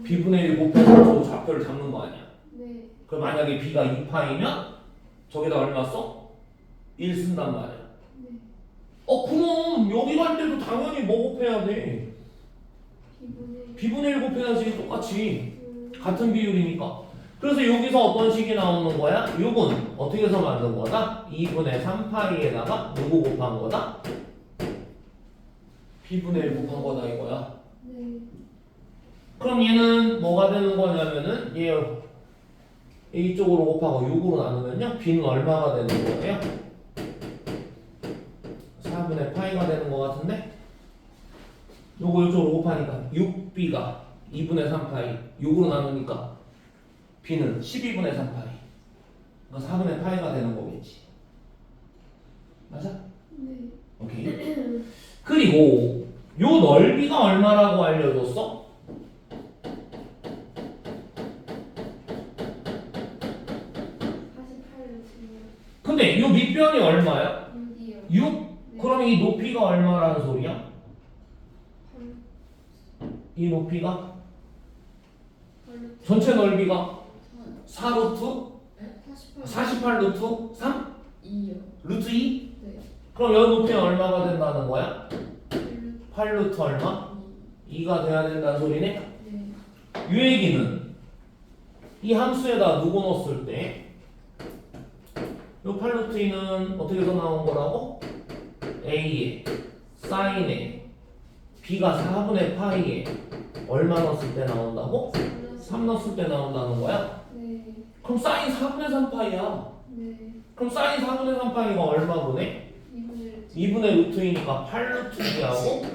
b분의 1 곱해서 저 좌표를 잡는 거 아니야? 네. 그럼 만약에 b가 2파이면 저기다 얼마 써? 1 쓴단 말이야. 네. 그럼 여기 갈 때도 당연히 뭐 곱해야 돼? B분의 B분의 1 곱해야지 똑같이 같은 비율이니까. 그래서 여기서 어떤 식이 나오는 거야? 6은 어떻게 해서 만든 거다? 2분의 3파이에다가 누구 곱한 거다? B분의 1 곱한 거다 이거야. 네. 그럼 얘는 뭐가 되는 거냐면은 얘 A쪽으로 곱하고 6으로 나누면요 B는 얼마가 되는 거예요? 4분의 파이가 되는 거 같은데? 요거 이쪽으로 곱하니까 6B가 2분의 3파이 6으로 나누니까 B는 12분의 3파이 그러니까 4분의 파이가 되는 거겠지. 맞아? 네. 오케이. 그리고 요 넓이가 얼마라고 알려줬어? 48을 지금 근데 요 밑변이 얼마야? 6이요. 6? 네. 그럼 이 높이가 얼마라는 소리야? 8. 이 높이가? 8. 전체 넓이가 4루트? 네? 48. 48 루트 3? 2요. 루트 2? 네. 그럼 여 높이는 얼마가 된다는 거야? 8. 8 루트 얼마? 2가 돼야 된다는 소리네? 네. 이 얘기는 이 함수에다 누구 넣었을 때 요 8 루트 2는 어떻게 해서 나온 거라고? A에 사인에 B가 4분의 파이에 얼마 넣었을 때 나온다고? 3 넣었을 때 나온다는 거야? 네. 그럼 사인 4분의 3파이야. 네. 그럼 사인 4분의 3파이가 얼마분의? 2분의 2분의 루트 2니까 8 루트 2하고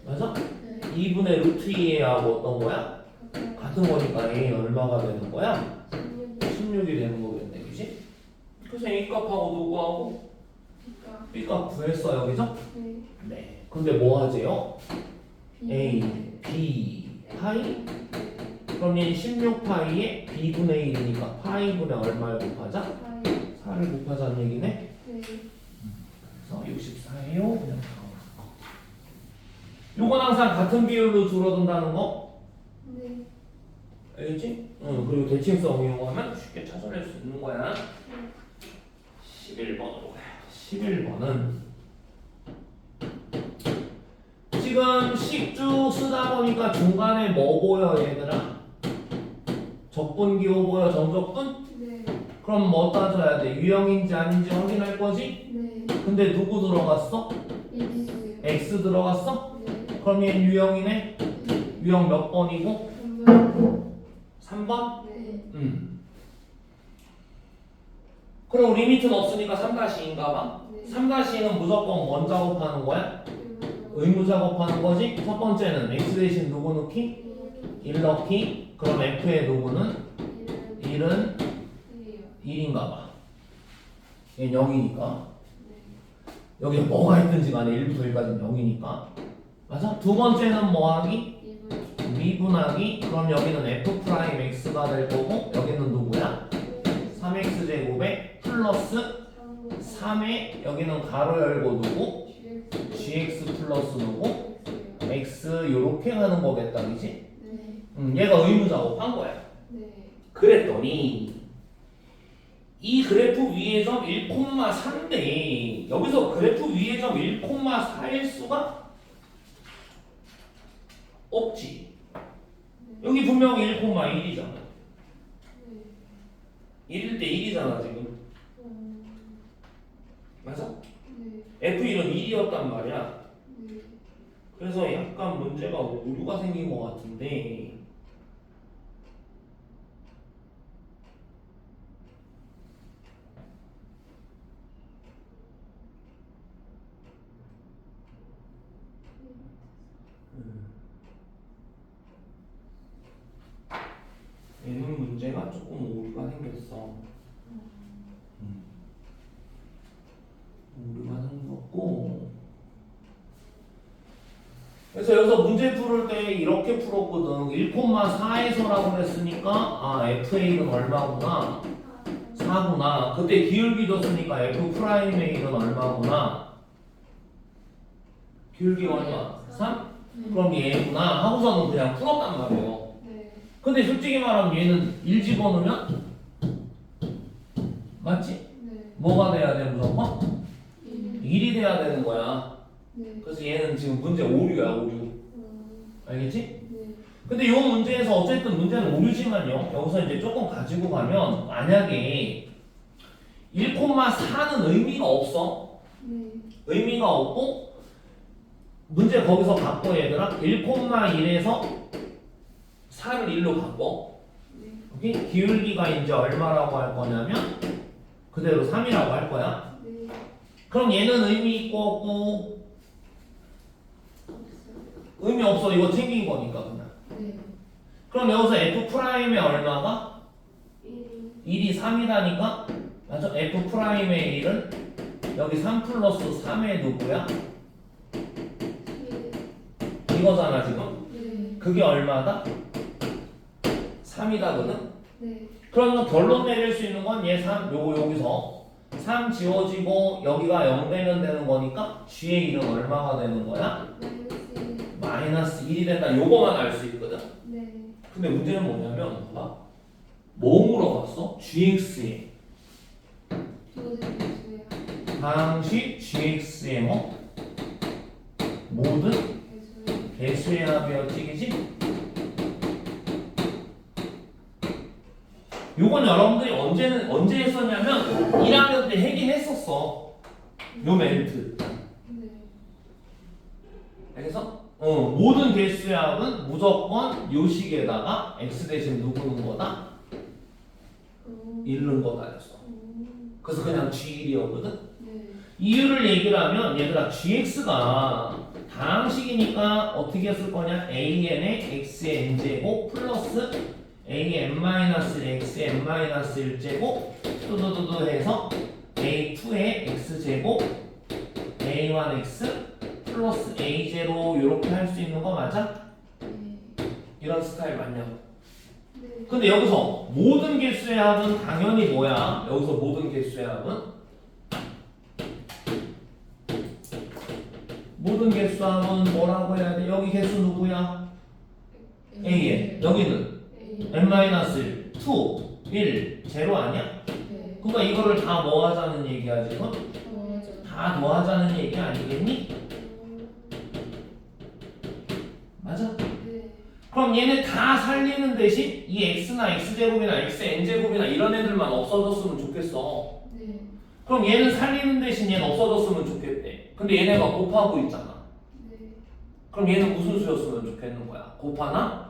맞아? 네. 2분의 루트 2하고 어떤 거야? 같은 거니까 A 얼마가 되는 거야? 16이 되는 거겠네, 그지? 그래서 A 값하고 누구하고 B가 B 값 구했어 여기서? 네. 네. 근데 뭐 하지요? A, B B, 파이? 그럼 얘 16파이에 B분의 1이니까 파이분의 얼마를 곱하자? 4를 곱하자는 얘기네? 네. 그래서 64예요. 그냥 요건 항상 같은 비율로 줄어든다는 거 네. 알겠지? 응. 그리고 대칭성 이용하면 쉽게 찾아낼 수 있는 거야. 11번으로 가요. 11번은 지금 식 쭉 쓰다 보니까 중간에 뭐 보여 얘들아? 적분기호 보여? 정적분? 네. 그럼 뭐 따져야 돼? 유형인지 아닌지 확인할 거지? 네. 근데 누구 들어갔어? 이기수요. X 들어갔어? 네. 그럼 얘는 유형이네? 유형 몇 번이고? 그러면 3번? 네. 그럼 리미트는 없으니까 3-2인가 봐? 네. 3-2는 무조건 원 작업하는 거야? 그리고 의무 작업하는 거지? 첫 번째는 X 대신 누구 넣기? 1 넣기? 그럼 F의 누구는? 1은 1인가 봐. 얘는 0이니까. 여기에 뭐가 있든지 간에 1부터 1까지는 0이니까. 맞아? 두 번째는 뭐 하기? 미분하기. 그럼 여기는 F 프라임 X가 될 거고 여기는 누구야? 3X 제곱에 플러스 3에 여기는 가로 열고 누구? GX 플러스 누구? X 요렇게 가는 거겠다 그지? 얘가 의무 작업한 거야. 그랬더니 이 그래프 위의 점 1,3인데 여기서 그래프 위의 점 1,4일 수가 없지. 여기 분명히 1,1이잖아. 1일 때 1이잖아 지금. 맞아? F1은 1이었단 말이야. 그래서 약간 문제가 오류가 생긴 것 같은데 얘는 문제가 조금 오류가 생겼어. 오류가 생겼고 그래서 여기서 문제 풀을 때 이렇게 풀었거든. 1,4에서라고 했으니까 아 FA는 얼마구나 4구나. 그때 기울기 줬으니까 F 프라임의 1은 얼마구나. 기울기가 얼마? 3? 그럼 얘구나 하고서는 그냥 풀었단 말이에요. 근데 솔직히 말하면 얘는 1 집어넣으면 맞지? 뭐가 돼야 돼 무조건? 돼야 되는 거야. 네. 그래서 얘는 지금 문제 오류야, 오류. 알겠지? 네. 근데 이 문제에서 어쨌든 문제는 오류지만요. 여기서 이제 조금 가지고 가면 만약에 1,4는 의미가 없어. 네. 의미가 없고 문제 거기서 바꿔 얘들아. 1,1에서 4를 1로 바꿔. 네. 오케이? 기울기가 이제 얼마라고 할 거냐면 그대로 3이라고 할 거야. 네. 그럼 얘는 의미 있고 없고 의미 없어. 이거 챙긴 거니까 그냥. 네. 그럼 여기서 F'의 얼마가? 1이 1이 3이다니까? 맞아? F'의 1은 여기 3 플러스 3의 누구야? 7. 이거잖아 지금? 네. 그게 얼마다? 3이다거든? 네. 그럼 결론 내릴 수 있는 건 얘 3, 요거 여기서 3 지워지고 여기가 0 되는 거니까 G의 1은 얼마가 되는 거야? 마이너스 1. 마이너스 1이 된다. 요거만 알 수 있거든? 네. 근데 문제는 뭐냐면 봐봐. 뭐 물어봤어? GX의 두어진 개수의 방식 GX의 뭐? 모든 개수의 개수의 합이었지, 그지? 요건 여러분들이 언제 했었냐면 1학년 때 하긴 했었어. 요 멘트. 네. 그래서 모든 개수의 합은 무조건 요 식에다가 x 대신 누구는 거다? 잃는 거다 했어. 그래서 그냥 G1이었거든? 네. 이유를 얘기를 하면 얘들아 GX가 다항식이니까 어떻게 쓸 거냐? AN의 x의 n제곱 플러스 AN-x의 xn-1제곱 뚜두두두 해서 A2의 x제곱 A1x 플러스 A0 이렇게 할 수 있는 거 맞아? 네. 이런 스타일 맞냐? 네. 근데 여기서 모든 개수의 합은 당연히 뭐야? 여기서 모든 개수의 합은 모든 개수 합은 뭐라고 해야 돼? 여기 개수 누구야? A에 여기는 A. n-1, 2, 1, 0 아니야? 네. 그러니까 이거를 다 뭐 하자는 얘기야 지금? 맞아. 다 더하자는 얘기 아니겠니? 맞아? 네. 그럼 얘네 다 살리는 대신 이 x나 x제곱이나 xn제곱이나 이런 애들만 없어졌으면 좋겠어. 네. 그럼 얘는 살리는 대신 얘는 없어졌으면 좋겠대. 근데 얘네가 곱하고 있잖아. 네. 그럼 얘는 무슨 수였으면 좋겠는 거야? 곱하나?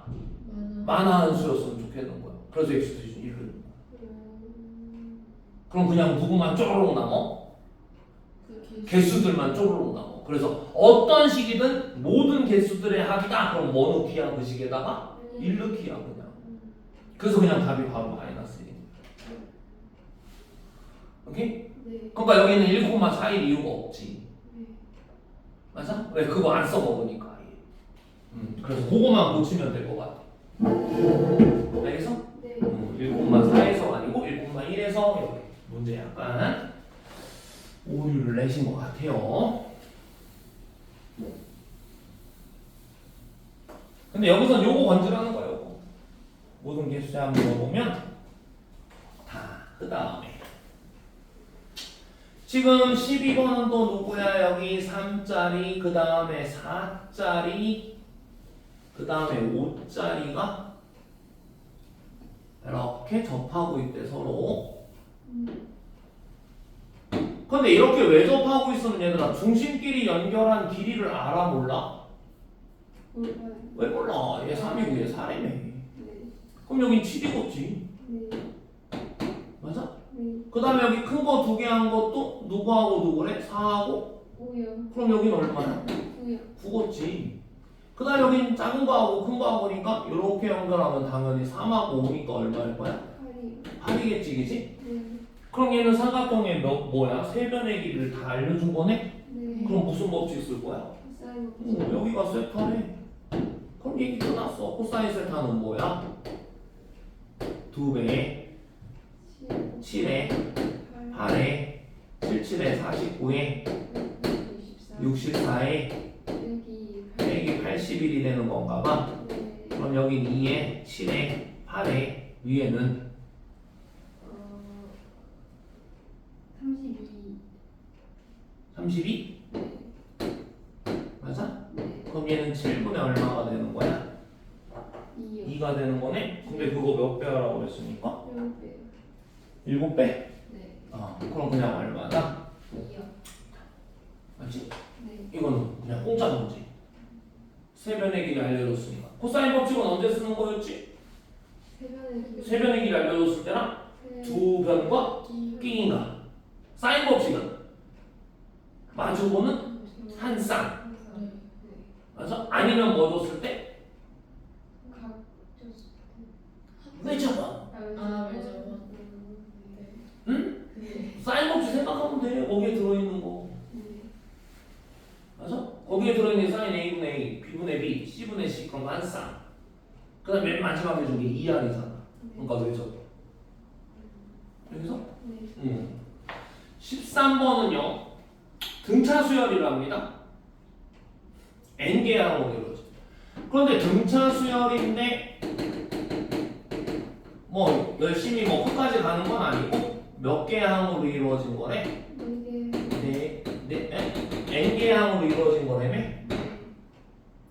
만화하는 수였으면 좋겠는 거야. 그래서 x 대신 1을 넣는 거야. 그럼 그냥 누구만 쪼르륵 남어? 그 개수들만 쪼르륵 남어. 그래서 어떤 식이든 모든 개수들의 합이다. 그럼 뭐 넣기야 그 식에다가? 1 넣기야 그냥. 그래서 그냥 답이 바로 마이너스 1. 오케이? 네. 그러니까 여기는 1,4일 이유가 없지. 네. 맞아? 왜 그거 안 써먹으니까 아예. 그래서 그거만 고치면 될 것 같아. 알겠어? 네. 1,4에서 아니고 1,1에서 이렇게 문제 약간 오류를 내신 것 같아요. 근데 여기서 요거 건드라는 거예요. 요거. 모든 개수에 한번 물어보면 다 그 다음에 지금 12번은 또 누구야? 여기 3짜리 그 다음에 4짜리 그 다음에 5짜리가 이렇게 접하고 있대 서로. 근데 이렇게 왜 접하고 있으면 얘들아 중심끼리 연결한 길이를 알아 몰라? 몰라요. 왜 몰라? 얘 3이고 얘 4라며. 네. 그럼 여긴 7이겠지. 네. 맞아? 네. 그 다음에 여기 큰 거 2개 한 것도 누구하고 누구래? 4하고? 5요. 그럼 여긴 얼마야? 9요. 9겠지. 그 다음에 여긴 작은 거하고 큰 거하고니까 이렇게 연결하면 당연히 3하고 5니까 얼마일 거야? 8이요. 8이겠지, 그지? 네. 그럼 얘는 삼각형의 뭐야? 세변의 길이를 다 알려준 거네? 네. 그럼 무슨 법칙 쓸 거야? 코사인 법칙. 여기가 세타네. 그럼 얘기 끝났어. 코사인 세타는 뭐야? 2배 7에 8에 77에 49에 64에 빼기 81이 되는 건가 봐. 네. 그럼 여긴 2에 7에 8에 위에는 32. 32? 그럼 얘는 7분의 얼마가 되는 거야? 2요. 2가 되는 거네? 근데 그거 몇 배 하라고 그랬습니까? 0배요. 7배? 네. 그럼 그냥 얼마다? 2요. 맞지? 네. 이거는 그냥 공짜 문제. 세변의 길이 알려줬으니까. 코사인 법칙은 언제 쓰는 거였지? 세변의 기호. 세변의 길이 알려줬을 때랑 두 변과 끼인가. 사인 법칙은 마주보는 한 쌍. 네. 맞아? 아니면 뭐 줬을 때? 각 외쳐봐. 아, 외접원. 네. 응? 네. 사인 법칙 생각하면 돼. 거기에 들어있는 거. 네. 맞아? 거기에 들어있는 사인 A분의 A, B분의 B, C분의 C 그런 거 한 쌍. 그 다음 맨 마지막에 준 게 2R이잖아. 그러니까 외쳐봐. 여기서? 네. 13번은요. 등차 수열이랍니다. N개 항으로 이루어져. 그런데 등차 수열인데 뭐 열심히 뭐 끝까지 가는 건 아니고 몇 개 항으로 이루어진 거래? 4개. N개 항으로 이루어진 거라며? 네.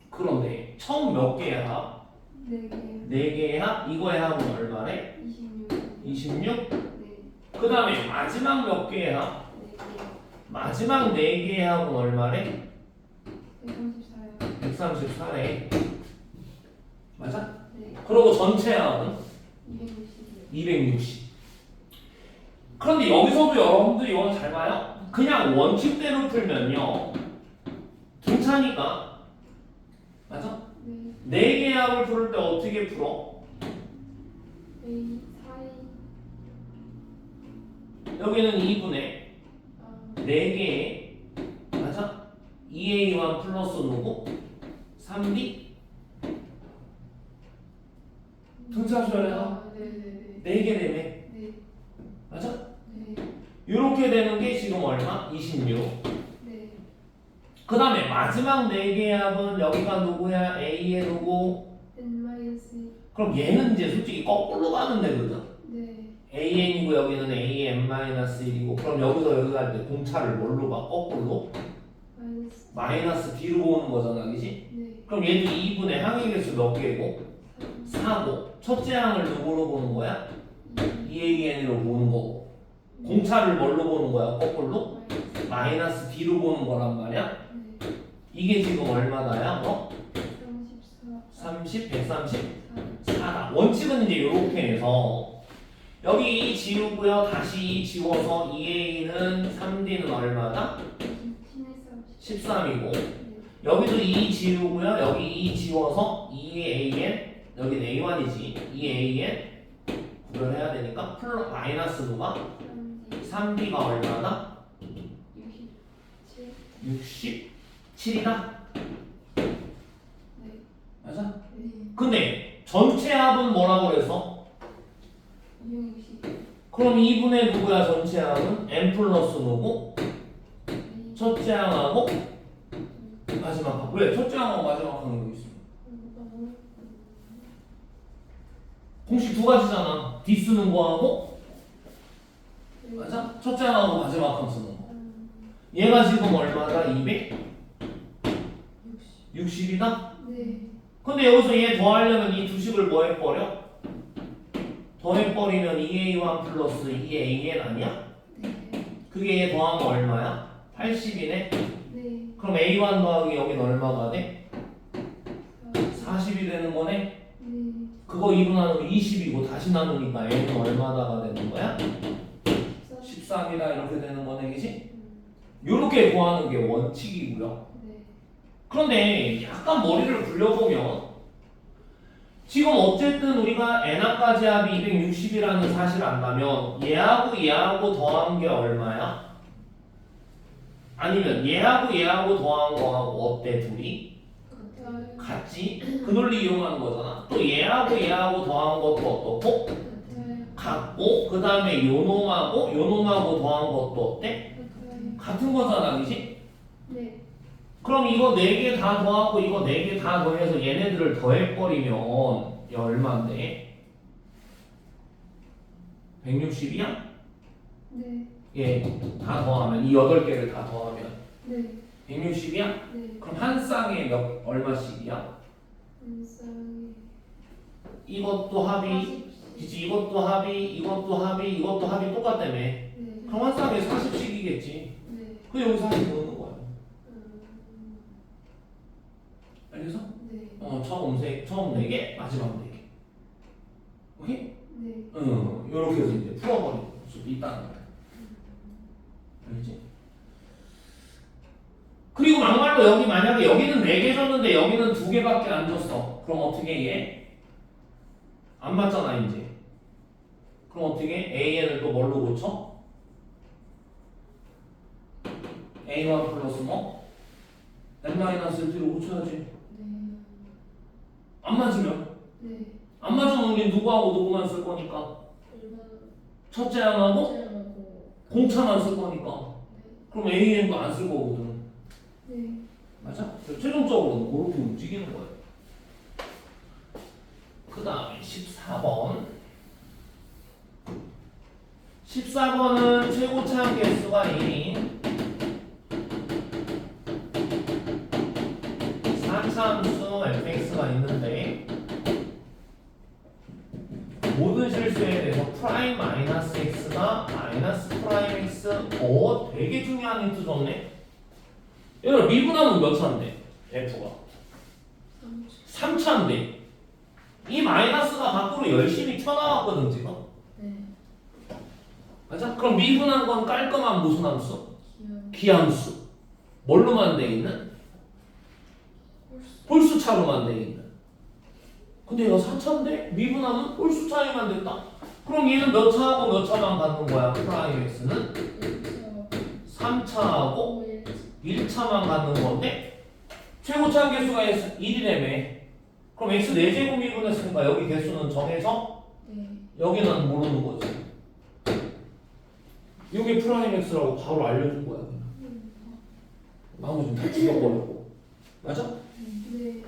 그런데 처음 몇 개의 합? 4개. 4개의 합? 이거의 합은 얼마래? 26. 26? 네. 그 다음에 마지막 몇 개의 합? 4개. 마지막 4개의 합은 얼마래? 134요. 134래. 맞아? 네. 그리고 전체 합은 260이요. 260. 그런데 여기서도 여러분들 이건 잘 봐요. 그냥 원칙대로 풀면요. 등차니까. 맞아? 네. 4개의 합을 풀을 때 어떻게 풀어? A 사이. 여기는 2분의 아. 4개의 맞아? 2A1 플러스 누구? 3D? 등차 수열의 합 네네네. 4개 되네. 네. 맞아? 네. 이렇게 되는 게 지금 얼마? 26. 네. 그 다음에 마지막 4개의 합은 여기가 누구야? A의 누구? N-1. 그럼 얘는 이제 솔직히 거꾸로 가면 되거든. 네. AN이고 여기는 AN-1이고 그럼 여기서 여기 갈 때 공차를 뭘로 봐? 거꾸로? 마이너스. 마이너스 B로 보는 거잖아, 그지? 네. 그럼 얘도 2분의 항의 개수 몇 개고? 3. 4고 첫째 항을 누구로 보는 거야? EAN으로 보는 거고 공차를 뭘로 보는 거야? 거꾸로? 마이너스 B로 보는 거란 말이야? 네. 이게 지금 얼마다야? 뭐? 34. 30, 134다. 원칙은 이제 이렇게 해서 여기 2 지우고요. 다시 2 지워서 2A는 3D는 얼마다? 13이고 여기도 2 지우고요. 여기 2 지워서 2AN 여기는 A1이지 2AN 구별해야 되니까 플러스 마이너스 누가? 3D가 얼마다? 67. 67이다? 네. 맞아? 네. 근데 전체 합은 뭐라고 그래서? 260. 그럼 2분의 누구야 전체 합은? n 플러스 누구? 첫째 항하고 마지막 항. 왜? 첫째 항하고 마지막 항이 여기 있어. 공식 두 가지잖아. D 쓰는 거하고 맞아? 첫째 항하고 마지막 항 쓰는 거. 얘가 지금 얼마다? 260이다? 네. 근데 여기서 얘 더하려면 이 두 식을 뭐 해버려? 더해버리면 2A1 플러스 2AN 아니야? 네. 그게 얘 더하면 얼마야? 80이네? 네. 그럼 A1 더하기 여긴 얼마가 돼? 40이 되는 거네? 네. 그거 2로 나누면 20이고 다시 나누니까 N은 얼마다가 되는 거야? 13이다 이렇게 되는 거네 그지? 요렇게 구하는 게 원칙이고요. 네. 그런데 약간 머리를 굴려보면 지금 어쨌든 우리가 N항까지 합이 260이라는 사실을 안다면 얘하고 얘하고 더한 게 얼마야? 아니면 얘하고 얘하고 더한 거하고 어때 둘이? 같지? 그 논리 이용하는 거잖아. 또 얘하고 얘하고 더한 것도 어떻고? 같고 그 다음에 요놈하고 요놈하고 더한 것도 어때? 같은 거잖아 그지? 네. 그럼 이거 4개 다 더하고 이거 4개 다 더해서 얘네들을 더해버리면 얘 얼마인데? 160이야? 네. 얘 다 더하면 이 8개를 다 더하면 네. 160이야? 네. 그럼 한 쌍에 얼마씩이야? 한쌍에 이것도 합이, 그치? 이것도 합이, 이것도 합이, 이것도 합이 똑같다며. 네. 그럼 한 쌍에 40씩이겠지. 네. 그 여기서 40 넣는 거야. 알겠어? 네. 처음 4개, 마지막 4개. 오케이? 네. 요렇게 해서 이제 풀어버리는 수도 있다는 거야. 알겠지? 그리고 막말로 여기 만약에 여기는 4개 줬는데 여기는 2개밖에 안 줬어. 그럼 어떻게 해? 안 맞잖아 이제. 그럼 어떻게 해? AN을 또 뭘로 고쳐? A1 플러스 뭐? N-1로 고쳐야지. 네. 안 맞으면? 네. 안 맞으면 우리 누구하고 누구만 쓸 거니까? 일반 첫째 하나하고 숫자하고 공차만 쓸 거니까. 그럼 AN도 안 쓸 거거든. 네. 맞아? 최종적으로는 그렇게 움직이는 거예요. 그 다음에 14번. 14번은 최고 차항 개수가 1인 4차함수 fx가 있는데 모든 실수에 대해서 프라임 마이너스 x가 마이너스 프라임 x 되게 중요한 힌트 줬네. 얘들아 미분하면 몇 차인데? f가 3차인데 이 마이너스가 밖으로 열심히 튀어나왔거든 지금. 네. 맞아? 그럼 미분한 건 깔끔한 무슨 함수? 기억. 기함수. 뭘로만 돼 있는? 홀수차로만 돼 있는. 근데 얘가 4차인데 미분하면 홀수 차이만 됐다. 그럼 얘는 몇 차하고 몇 차만 갖는 거야? 프라임 x는 3차하고 1차만 갖는 건데 최고차항 개수가 1이라며. 그럼 x 4제곱 미분했으니까 여기 개수는 정해서 네. 여기는 모르는 거지. 이게 프라임 x라고 바로 알려준 거야 그냥. 나머지는 다 죽여버렸고. 맞아? 네.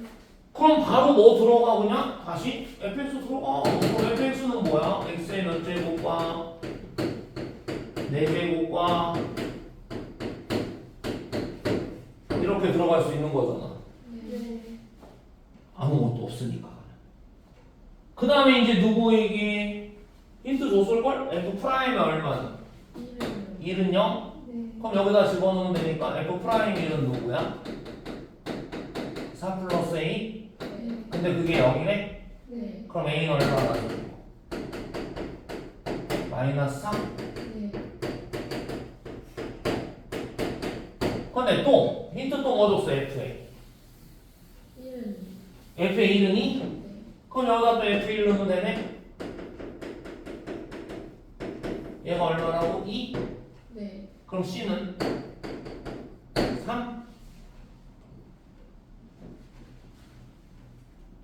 그럼 바로 뭐 들어가 그냥? 다시 fx 들어가. 그럼 fx는 뭐야? x의 몇 제곱과 4제곱과 이렇게 들어갈 수 있는 거잖아. 네. 아무것도 없으니까. 그 다음에 이제 누구에게 힌트 줬을걸? f 프라임이 얼마나? 1은 0? 네. 그럼 여기다 집어넣으면 되니까 f 프라임 1은 누구야? 4 플러스 a? 네. 근데 그게 0이래? 네. 그럼 a는 얼마나 줘? 마이너스 3? 네. 근데 또 힌트 또 뭐 줬어 f에? 1은 f의 1은 2? 네. 그럼 여기다 또 f1 넣으면 되네? 얘가 얼마라고? 2? 네. 그럼 c는 3?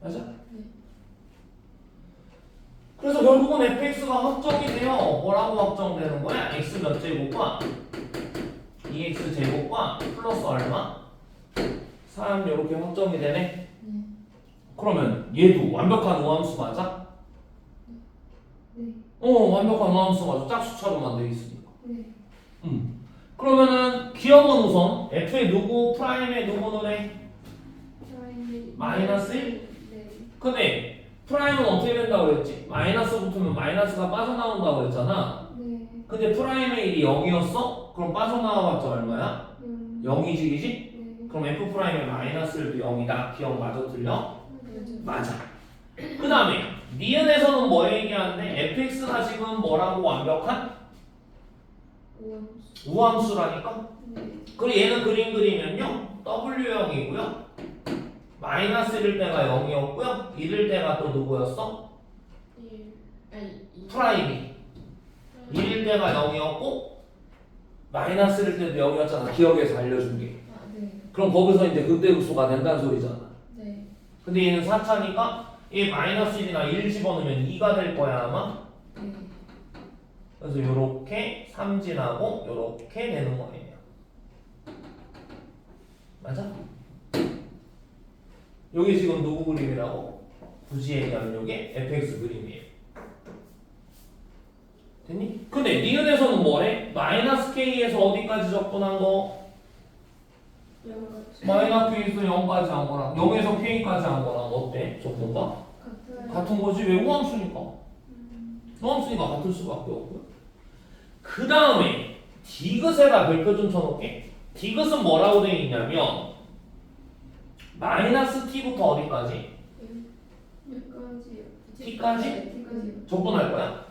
맞아? 네. 그래서 결국은 fx가 확정이 돼요. 뭐라고 확정되는 거야? x 몇 제곱과 2x 제곱과 플러스 얼마? 3 이렇게 확정이 되네. 네. 그러면 얘도 완벽한 우함수 맞아? 네. 완벽한 우함수 맞아. 짝수차로만 돼 있으니까. 네. 그러면은 기억은 우선 f의 누구, 프라임의 누구는 해? 프라임이 마이너스 1? 네. 근데 프라임은 어떻게 된다고 그랬지? 마이너스 붙으면 마이너스가 빠져나온다고 그랬잖아. 네. 근데 프라임의 1이 0이었어? 그럼 빠져나와봤자 얼마야? 0이지, 그지? 네. 그럼 f 프라임의 마이너스도 0이다. 기억 맞아 틀려? 네. 맞아. 그 다음에 니은에서는 뭐 얘기하는데 fx가 지금 뭐라고 완벽한? 우함수. 우함수라니까? 네. 그리고 얘는 그림 그리면요 W형이고요 마이너스 1일 때가 0이었고요 1일 때가 또 누구였어? 1. 아니 2. 프라임이 1일 때가 0이었고 마이너스 1일 때도 0이었잖아. 기억에서 알려준 게. 아, 네. 그럼 거기서 이제 극대극소가 된다는 소리잖아. 네. 근데 얘는 4차니까 이 마이너스 1이나 1 집어넣으면 2가 될 거야 아마. 네. 그래서 요렇게 3 지나고 요렇게 되는 거예요. 맞아? 여기 지금 누구 그림이라고? 굳이 얘기하면 요게 fx 그림이에요. 됐니? 근데 니은에서는 뭐래? 마이너스 k에서 어디까지 접근한 거? 마이너스 K에서 0까지 한 거랑 0에서 K까지 한 거랑 어때? 적분과? 같아요. 같은 거지. 왜 우함수니까? 우함수니까 같을 수밖에 없고요. 그 다음에 디귿에다 별표 좀 쳐놓을게. 디귿은 뭐라고 되어 있냐면 마이너스 T부터 어디까지? 여기까지요. T까지? T까지요. 적분할 거야.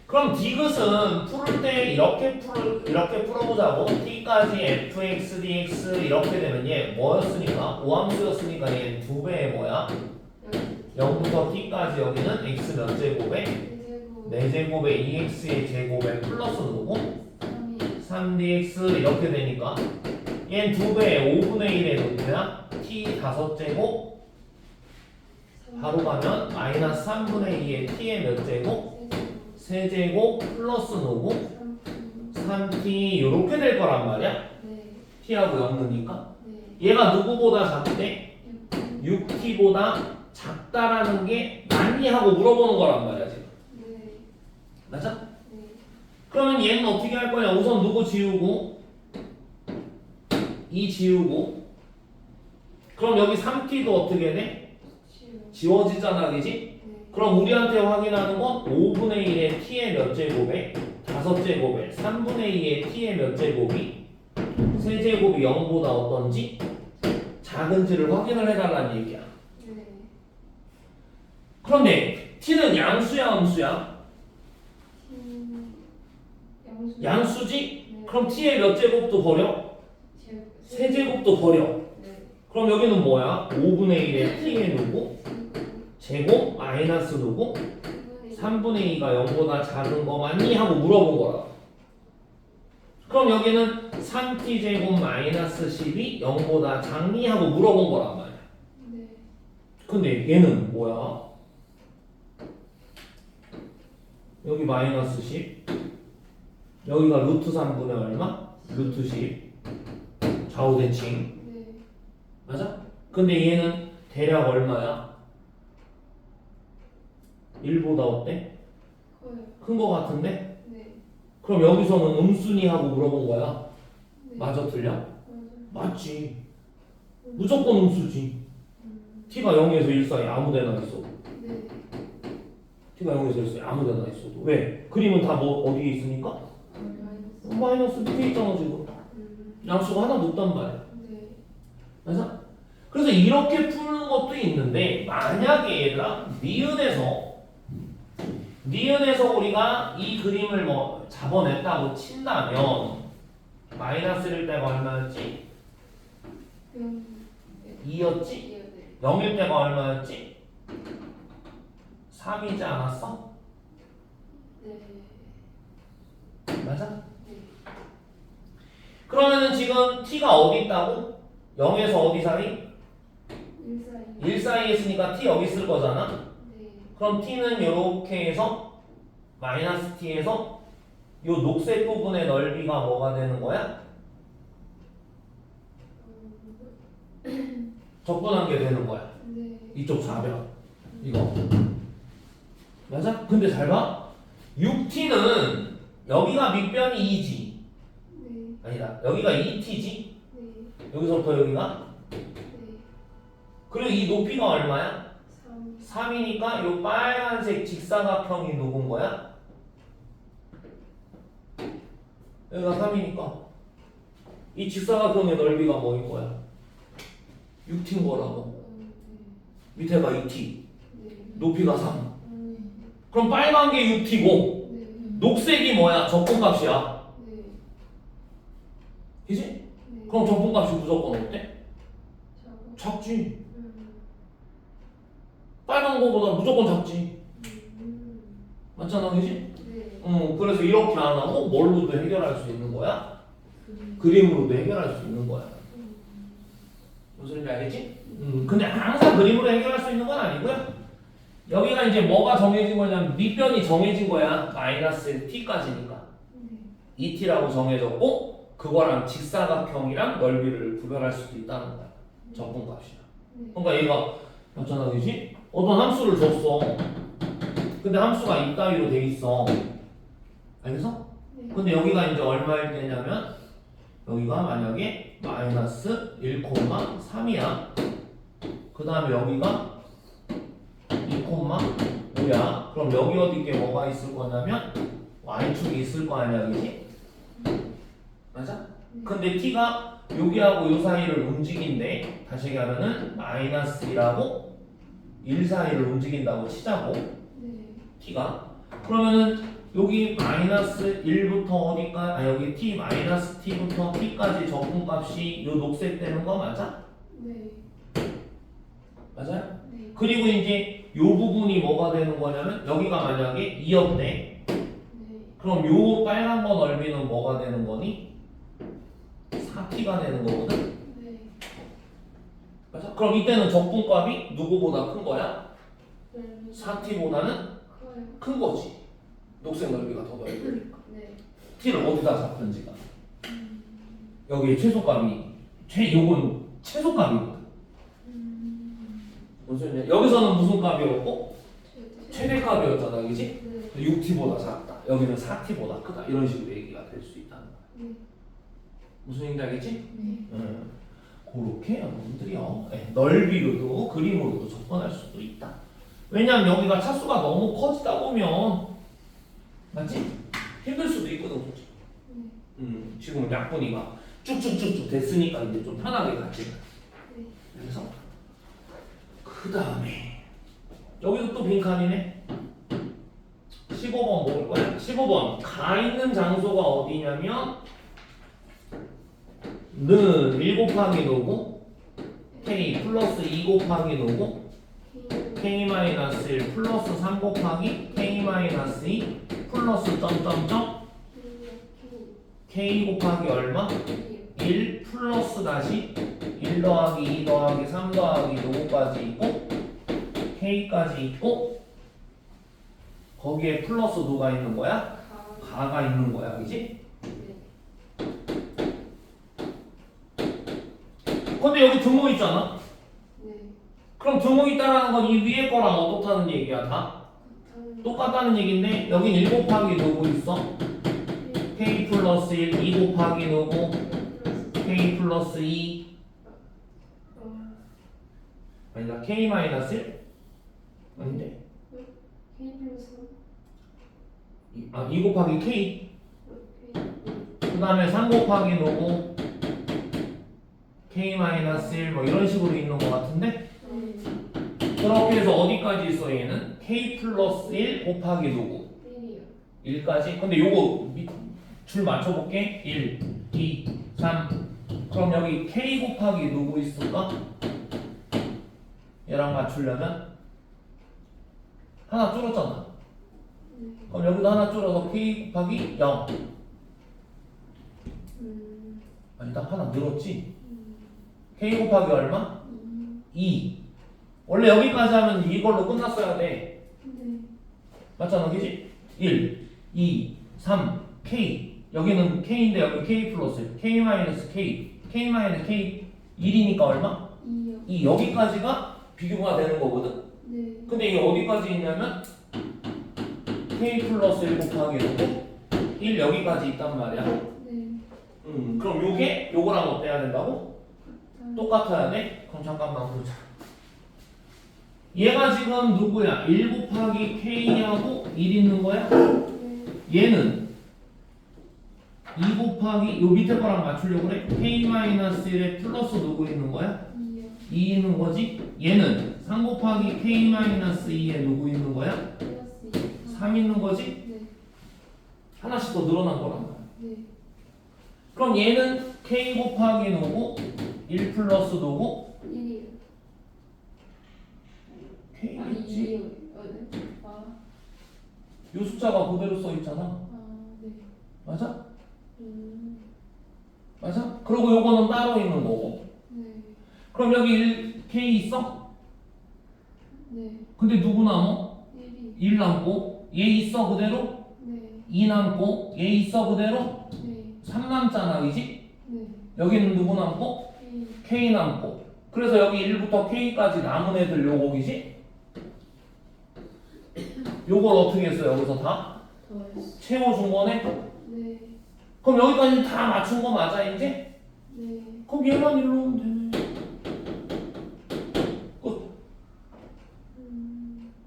그럼 디귿은 풀을 때 이렇게 풀어보자고. T까지 fx dx 이렇게 되면 얘 뭐였으니까? 오함수였으니까 얘 2배의 뭐야? 0부터 t까지 여기는 x 몇 제곱에? 제곱 4제곱에 2x의 제곱에 플러스 누구? 3이 3dx 이렇게 되니까 얘는 2배의 5분의 1의 높이야? t 5제곱 바로 가면 마이너스 3분의 2의 t의 몇 제곱? 세제곱 플러스 누구? 3t 이렇게 될 거란 말이야. 네. t하고 0느니까 네. 얘가 누구보다 작대? 6t보다 작다라는 게 맞니? 하고 물어보는 거란 말이야 지금. 네. 맞아? 네. 그러면 얘는 어떻게 할 거냐? 우선 누구 지우고 이 지우고 그럼 여기 3t도 어떻게 돼? 지워지잖아 그지? 네. 그럼 우리한테 확인하는 건 5분의 1의 t의 몇 제곱에 5제곱에 3분의 2의 t의 몇 제곱이 세제곱이 0보다 어떤지 작은지를 확인을 해달라는 얘기야. 네. 그런데 t는 양수야 음수야? 양수. 양수지? 네. 그럼 t의 몇 제곱도 버려? 세제곱도 버려. 네. 그럼 여기는 뭐야? 5분의 1의 t의 누구? 제곱 마이너스 누구? 3분의 2가 0보다 작은 거 맞니? 하고 물어본 거라. 그럼 여기는 3t 제곱 마이너스 10이 0보다 작니? 하고 물어본 거란 말이야. 네. 근데 얘는 뭐야? 여기 마이너스 10 여기가 루트 3분의 얼마? 루트 10 좌우 대칭 네. 맞아? 근데 얘는 대략 얼마야? 1보다 어때? 커요. 큰 거 같은데? 네. 그럼 여기서는 음수니 하고 물어본 거야. 네. 맞아 틀려? 맞아요. 맞지. 무조건 음수지. t가 0에서 1 사이 아무 데나 있어도. 네. t가 0에서 1 사이 아무 데나 있어도. 왜? 그림은 다 뭐 어디에 있으니까? 마이너스 밑에 있잖아 지금. 양수가 하나 높단 말이야. 네. 맞아? 그래서 이렇게 푸는 것도 있는데 만약에 얘들아 니은에서 우리가 이 그림을 뭐 잡아냈다고 친다면 마이너스일 때가 얼마였지? 2였지? 네. 0일 때가 얼마였지? 3이지 않았어? 네. 맞아? 네. 그러면은 지금 t가 어디 있다고? 0에서 어디 사이? 1사이. 1 사이에 있으니까 t 여기 있을 거잖아? 네. 그럼 t는 이렇게 해서 마이너스 t에서 이 녹색 부분의 넓이가 뭐가 되는 거야? 적분한 게 되는 거야. 네. 이쪽 좌변 이거 맞아? 근데 잘 봐. 6t는 여기가 밑변이 2지 네. 아니다 여기가 2t지 네. 여기서부터 여기가 네. 그리고 이 높이가 얼마야? 3. 3이니까 이 빨간색 직사각형이 누군 거야? 여기가 3이니까 이 직사각형의 넓이가 뭐인 거야? 6t인 거라고. 밑에가 2t 네. 높이가 3 그럼 빨간 게 6t고 네. 녹색이 뭐야? 적분값이야 네. 그지? 네. 그럼 적분값이 무조건 어때? 작아. 작지 빨간 거보다 무조건 작지 맞잖아 그지? 네. 그래서 이렇게 안 하고 뭘로도 해결할 수 있는 거야? 그림으로도 해결할 수 있는 거야 무슨 소리인지 알겠지? 근데 항상 그림으로 해결할 수 있는 건 아니고요 여기가 이제 뭐가 정해진 거냐면 밑변이 정해진 거야 마이너스 t까지니까 네. 2t라고 정해졌고 그거랑 직사각형이랑 넓이를 구별할 수도 있다는 거야 적분값이야 네. 그러니까 얘가 맞잖아 그지? 어떤 함수를 줬어 근데 함수가 이따위로 돼 있어 알겠어? 네. 근데 여기가 이제 얼마일 때냐면 여기가 만약에 마이너스 1,3이야. 그 다음에 여기가 2,5야. 그럼 여기 어디에 뭐가 있을 거냐면 y축이 있을 거 아니야, 그지? 맞아? 근데 t가 여기하고 요 사이를 움직인대. 다시 얘기하면은 마이너스 1하고 1 사이를 움직인다고 치자고. 네. t가. 그러면은 여기 마이너스 1부터 어디까지, 아 여기 t 마이너스 t부터 t까지 적분값이 요 녹색 되는 거 맞아? 네. 맞아요? 네. 그리고 이제 요 부분이 뭐가 되는 거냐면 여기가 만약에 2였네. 네. 그럼 요 빨간 거 넓이는 뭐가 되는 거니? 4t가 되는 거거든? 네. 맞아? 그럼 이때는 적분값이 누구보다 큰 거야? 네. 4t보다는 커요. 큰 거지. 녹색 넓이가 더 넓고. 네. t를 어디다 잡든지가. 여기 최소값이 요건 최소값이거든. 무슨 소리냐? 여기서는 무슨 값이었고 최대값이었잖아, 그지? 네. 6t보다 작다. 여기는 4t보다 크다. 이런 식으로 얘기가 될 수 있다는 거야. 네. 무슨 얘기인지 알겠지? 네. 그렇게 여러분들이요. 넓이로도 그림으로도 접근할 수도 있다. 왜냐면 여기가 차수가 너무 커지다 보면 맞지? 힘들 수도 있거든, 그치? 지금은 약분이가 쭉쭉쭉쭉 됐으니까 이제 좀 편하게 갔지. 네. 그래서 그 다음에 여기도 또 빈칸이네. 15번 먹을 거야. 15번 가 있는 장소가 어디냐면 는 1 곱하기 노고 k 플러스 2 곱하기 노고 k 마이너스 1 플러스 3 곱하기 k 마이너스 2 플러스 점점점 k 곱하기 얼마? 1 플러스 다시 1 더하기 2 더하기 3 더하기 요거까지 있고 k까지 있고 거기에 플러스 누가 있는 거야? 가가 있는 거야, 그지? 근데 여기 등호 있잖아? 네. 그럼 등호 있다라는 건 이 위에 거랑 어떻다는 얘기야, 다? 똑같다는 얘기인데 여긴 1 곱하기 누구 있어? k 플러스 1, 2 곱하기 누구? k 플러스 2 아니다, k 마이너스 1? 아닌데? K 플러스 2 곱하기 k 그 다음에 3 곱하기 누구? k 마이너스 1 뭐 이런 식으로 있는 것 같은데? 그렇게 해서 어디까지 있어 얘는? k 플러스 1 곱하기 누구? 1이요. 1까지? 근데 요거 줄 맞춰볼게. 1, 2, 3 그럼 여기 k 곱하기 누구 있을까? 얘랑 맞추려면 하나 줄었잖아. 그럼 여기도 하나 줄어서 k 곱하기 0 아니다, 하나 늘었지? k 곱하기 얼마? 2 원래 여기까지 하면 이걸로 끝났어야 돼. 네. 맞잖아, 그지? 1, 2, 3, k 여기는 k인데 여기 k 플러스 1 k 마이너스 k k 마이너스 k 1이니까 얼마? 2요. 2 여기까지가 비교가 되는 거거든. 네. 근데 이게 어디까지 있냐면 k 플러스 1 곱하기 1 여기까지 있단 말이야. 네. 그럼 요게 요거랑 어때야 된다고? 똑같아야 돼? 그럼 잠깐만 보자. 얘가 지금 누구야? 1 곱하기 k하고 1 있는 거야? 네. 얘는 2 곱하기 요 밑에 거랑 맞추려고 그래? k-1에 플러스 누구 있는 거야? 2요. 2 있는 거지? 얘는 3 곱하기 k-2에 누구 있는 거야? 플러스 2. 3 있는 거지? 네. 하나씩 더 늘어난 거란 말이야. 네. 그럼 얘는 k 곱하기 누구? 1 플러스 누구? 1이요. k겠지? 2요. 네. 아. 요 숫자가 그대로 써 있잖아. 네. 맞아? 맞아? 그리고 요거는 따로 있는 거고. 네. 그럼 여기 1, k 있어? 네. 근데 누구 남어? 1이. 1 남고 얘 있어 그대로? 네. 2 남고 얘 있어 그대로? 네. 3 남잖아, 그지? 네. 여기는 누구 남고? K. k 남고. 그래서 여기 1부터 k까지 남은 애들 요거기지? 요걸 어떻게 했어 여기서 다? 더했어. 채워준 거네? 네. 그럼 여기까지 다 맞춘 거 맞아 이제? 네. 그럼 얘만 일로 오면 되네. 끝.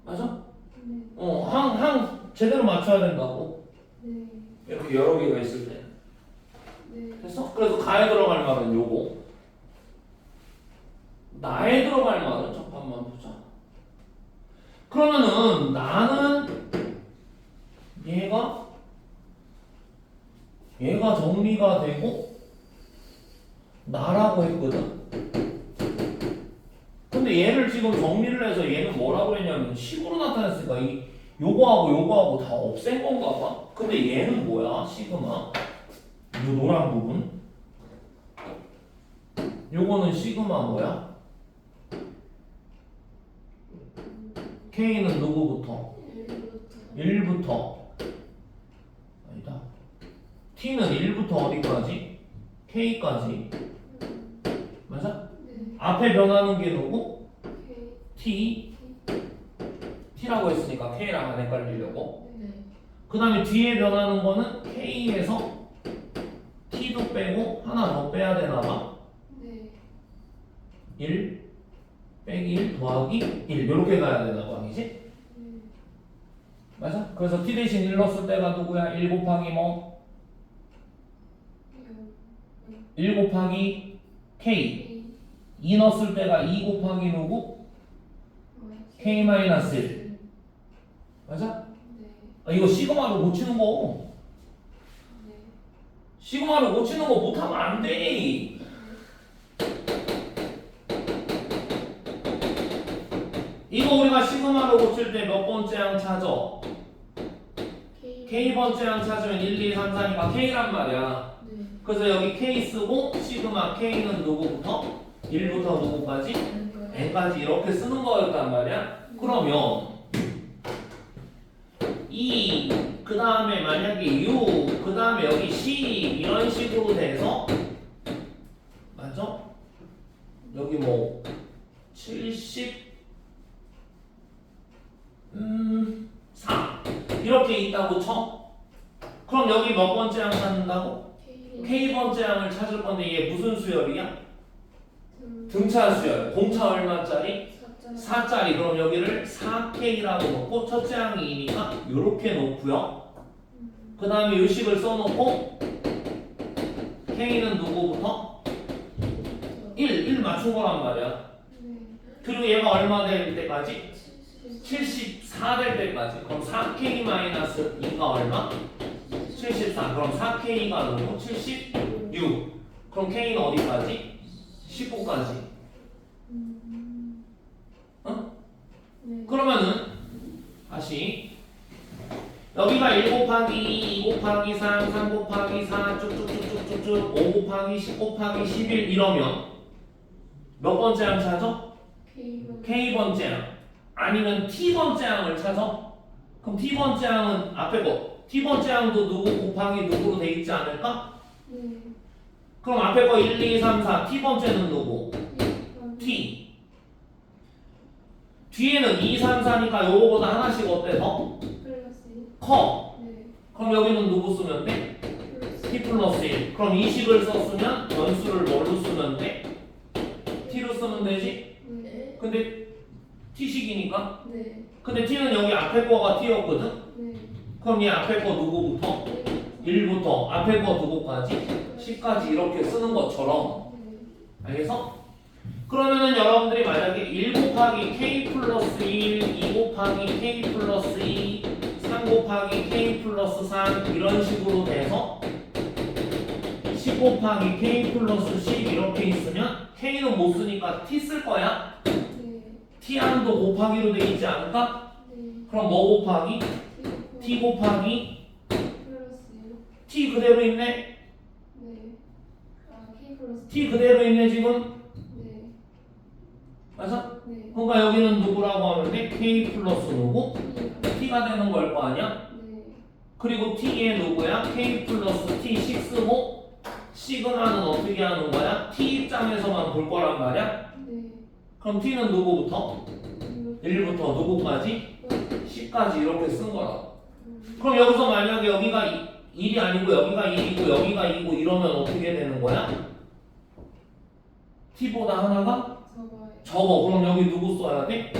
맞아? 네. 항 제대로 맞춰야 된다고. 네. 이렇게 여러 개가 있을 때. 네. 됐어? 그래서 가에 들어갈 말은 요거. 나에 들어갈 말은 잠깐만 보자. 그러면은 나는 얘가 정리가 되고 나라고 했거든. 근데 얘를 지금 정리를 해서 얘는 뭐라고 했냐면 식으로 나타냈으니까 요거하고 다 없앤 건가 봐. 근데 얘는 뭐야? 시그마. 요 노란 부분. 요거는 시그마 뭐야? K는 누구부터? 1부터. 아니다. T는 1부터 어디까지? K까지. 맞아? 네. 앞에 변하는 게 누구? K. T라고 했으니까 K랑 안 헷갈리려고. 네. 그 다음에 뒤에 변하는 거는 K에서 T도 빼고 하나 더 빼야 되나 봐. 네. 1 빼기 1 더하기 1 이렇게 가야 되나 봐. 이지? 네. 맞아? 그래서 T 대신 1 넣었을 때가 누구야? 1 곱하기 뭐? 1 곱하기 K. 2 넣었을 때가 2 곱하기 누구? K-1. 맞아? 네. 이거 시그마로 고치는 거. 네. 시그마로 고치는 거 못하면 안 돼. 이거 우리가 시그마로 고칠 때 몇 번째 항 찾아? K번째 항 찾으면 1, 2, 3, 4니까 K란 말이야. 네. 그래서 여기 K 쓰고 시그마 K는 누구부터? 1부터 누구까지? n까지 이렇게 쓰는 거였단 말이야. 그러면 그 다음에 만약에 U 그 다음에 여기 C 이런 식으로 돼서 맞죠? 여기 뭐 74 이렇게 있다고 쳐? 그럼 여기 몇 번째 항 찾는다고? K번째 항을 찾을 건데 얘 무슨 수열이야? 등차 수열. 공차 얼마짜리? 4짜리. 그럼 여기를 4K라고 놓고 첫째 항이 2니까 이렇게 놓고요. 그 다음에 요식을 써놓고 K는 누구부터? 1 맞춘 거란 말이야. 그리고 얘가 얼마 될 때까지? 74 될 때까지. 그럼 4K-2가 얼마? 74. 그럼 4K가 누구? 76. 그럼 K는 어디까지? 19까지. 어? 그러면은 다시 여기가 1 곱하기 2, 2 곱하기 3, 3 곱하기 4 쭉쭉쭉쭉쭉 5 곱하기 10 곱하기 11 이러면 몇 번째 항 찾아? K번째 항 아니면 T번째 항을 찾아? 그럼 T번째 항은 앞에 거 T번째 항도 누구 곱하기 누구로 돼 있지 않을까? 그럼 앞에 거 1, 2, 3, 4 T번째는 누구? T 뒤에는 2, 3, 4니까 요거보다 하나씩 어때 더? 커 그럼 여기는 누구 쓰면 돼? T 플러스 1 그럼 이 식을 썼으면 연수를 뭘로 쓰면 돼? T로 쓰면 되지? 근데 T식이니까 근데 T는 여기 앞에 거가 T였거든? 그럼 이 앞에 거 누구부터? 1부터 앞에 거 누구까지? 10까지 이렇게 쓰는 것처럼 알겠어? 그러면은 여러분들이 만약에 1 곱하기 K 플러스 1, 2 곱하기 K 플러스 2, 3 곱하기 K 플러스 3 이런 식으로 돼서 10 곱하기 K 플러스 10 이렇게 있으면 K는 못 쓰니까 T 쓸 거야? T항도 곱하기로 돼 있지 않을까? 그럼 뭐 곱하기? T 곱하기 T 그대로 있네? T 그대로 있네 지금? 맞아? 그러니까 여기는 누구라고 하면 돼? K 플러스 누구? T가 되는 걸 거 아니야? 그리고 T의 누구야? K 플러스 T 식 쓰고 시그마는 어떻게 하는 거야? T 입장에서만 볼 거란 말이야? 그럼 T는 누구부터? 1부터 누구까지? 10까지 이렇게 쓴 거라. 그럼 여기서 만약에 여기가 1이 아니고 여기가 1이고 여기가 2고 이러면 어떻게 되는 거야? t보다 하나가 적어요. 적어. 그럼 여기 누구 써야 돼?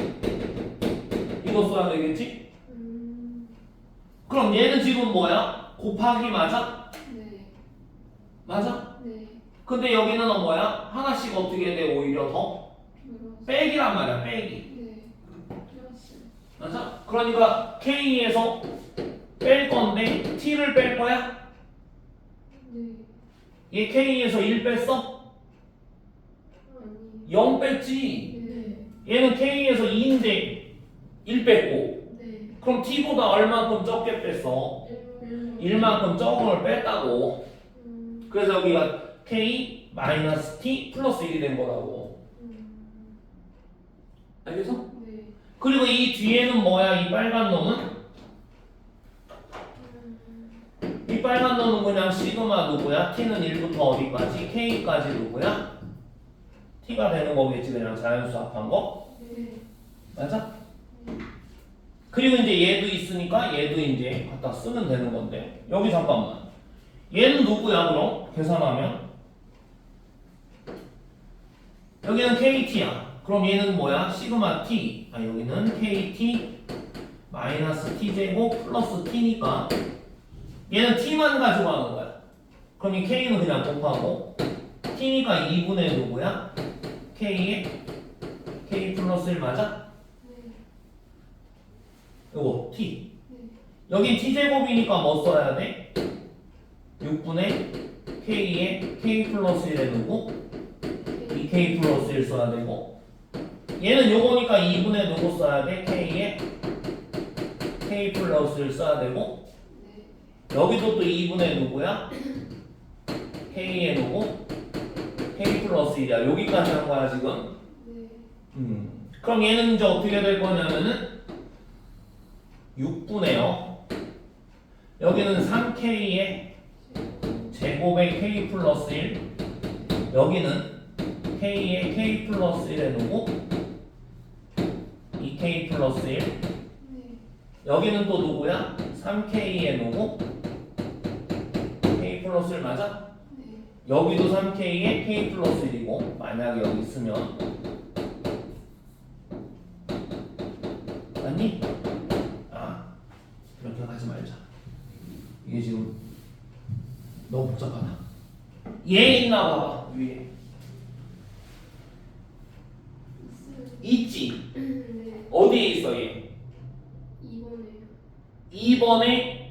이거 써야 되겠지? 그럼 얘는 지금 뭐야? 곱하기 맞아? 네. 맞아? 네. 근데 여기는 뭐야? 하나씩 어떻게 돼? 오히려 더 플러스. 빼기란 말이야. 빼기. 네. 플러스. 맞아? 그러니까 K에서 뺄 건데 T를 뺄 거야? 네. 얘 K에서 1 뺐어? 아니. 0 뺐지? 네. 얘는 K에서 2인데 1 뺐고 네. 그럼 T보다 얼만큼 적게 뺐어? 1만큼 적은 걸 뺐다고. 그래서 여기가 K 마이너스 T 플러스 1이 된 거라고. 알겠어? 네. 그리고 이 뒤에는 뭐야? 이 빨간 놈은? 이 빨간 놈은 그냥 시그마 누구야? T는 1부터 어디까지? K까지 누구야? T가 되는 거겠지. 그냥 자연수 합한 거? 네. 맞아? 그리고 이제 얘도 있으니까 얘도 이제 갖다 쓰면 되는 건데 여기 잠깐만 얘는 누구야 그럼? 계산하면 여기는 KT야. 그럼 얘는 뭐야? 시그마 T. 아 여기는 KT 마이너스 T제곱 플러스 T니까 얘는 T만 가지고 하는 거야. 그럼 이 K는 그냥 곱하고 T니까 2분의 누구야? K에 K 플러스 1 맞아? 네. 요거 T. 네. 여긴 T제곱이니까 뭐 써야 돼? 6분의 K에 K 플러스 1에 누구? 2K 플러스 1 써야 되고 얘는 요거니까 2분의 누구 써야 돼? K에 K 플러스 1 써야 되고 네. 여기도 또 2분의 누구야? K에 누구? K 플러스 1이야. 여기까지 한 거야 지금. 네. 그럼 얘는 이제 어떻게 될 거냐면은 6분의 0 여기는 3K에 제곱의 K 플러스 1 여기는 K에 K 플러스 1에 누구? 2K 플러스 1 네. 여기는 또 누구야? 3K에 누구? K 플러스 1 맞아? 네. 여기도 3K에 K 플러스 1이고 만약에 여기 있으면 맞니? 아 이렇게 가지 말자. 이게 지금 너무 복잡하다. 얘 있나 봐봐 위에 있어요. 있지? 네. 어디에 있어 얘? 2번에요. 2번에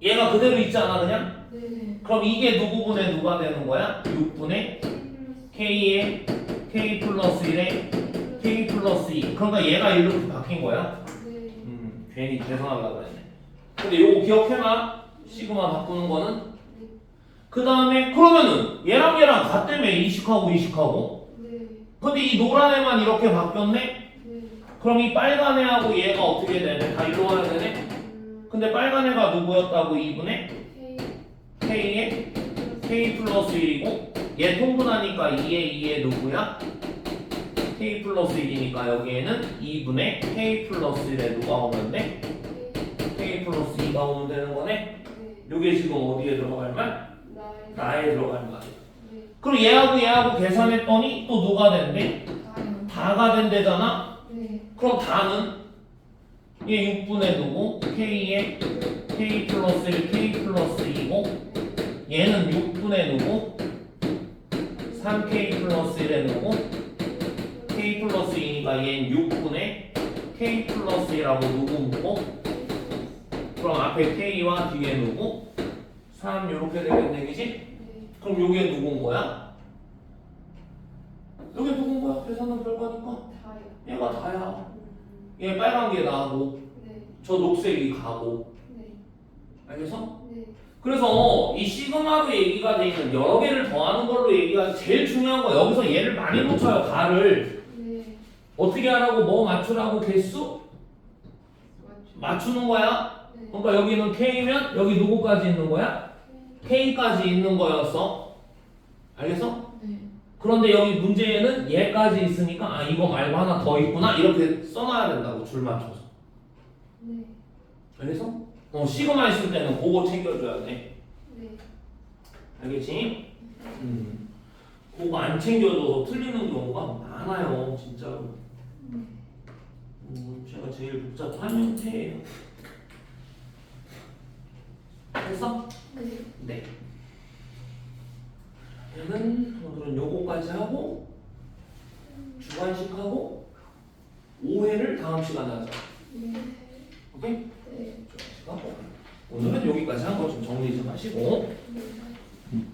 얘가 그대로 있지 않아 그냥? 네. 그럼 이게 누구분의 누가 되는 거야? 6분의 K에 K 플러스 1에 K 플러스 2 그러니까 얘가 이렇게 바뀐 거야? 네. 괜히 계산하려고 그랬네. 근데 요거 기억해놔. 시그마 바꾸는 거는. 그 다음에 그러면은 얘랑 같다며 이식하고 이식하고. 네. 근데 이 노란 애만 이렇게 바뀌었네? 네. 그럼 이 빨간 애하고 얘가 어떻게 되네? 다 일로 와야 되네? 근데 빨간 애가 누구였다고 2분의? K. K에 K 플러스 1이고 얘 통분하니까 2에 2에 누구야? K 플러스 1이니까 여기에는 2분의 K 플러스 1에 누가 오면 돼? K 플러스 2가 오면 되는 거네? 네. 요게 지금 어디에 들어갈 말? 나의. 나에 들어갈 말이야. 네. 그럼 얘하고 계산했더니 또 누가 된대? 다요. 다가 된대잖아? 네. 그럼 다는 얘 6분의 누구? K에 K 플러스 1, K 플러스 2고 얘는 6분의 누구? 3K 플러스 1의 누구? K 플러스 2니까 얘는 6분의 K 플러스 1하고 누구 묻고? 그럼 앞에 K와 뒤에 누구? 3 이렇게 되겠네 그지? 네. 그럼 요게 누군 거야? 요게 누군 거야? 계산은 별거니까 다요. 얘가 다야. 얘 빨간 게 나고 네. 저 녹색이 가고 네. 알겠어? 네. 그래서 이 시그마로 얘기가 돼 있는 여러 개를 더하는 걸로 얘기가 제일 중요한 거 여기서 얘를 많이 놓쳐요. 가를 네. 어떻게 하라고 뭐 맞추라고 개수 맞추는 거야. 네. 그러니까 여기는 K면 여기 누구까지 있는 거야? K까지 있는 거였어. 알겠어? 네. 그런데 여기 문제에는 얘까지 있으니까 아 이거 말고 하나 더 있구나 이렇게 써놔야 된다고 줄 맞춰서. 네. 알겠어? 시그마 있을 때는 그거 챙겨줘야 돼. 네. 알겠지? 그거 안 챙겨줘서 틀리는 경우가 많아요, 진짜로. 제가 제일 복잡한 형태예요. 됐어? 네. 네. 그러면 오늘은 요거까지 하고 주관식하고 5회를 다음 시간에 하자. 네. 오케이? 네. 주관식하고 오늘은 여기까지 하고 좀 정리 좀 하시고. 네.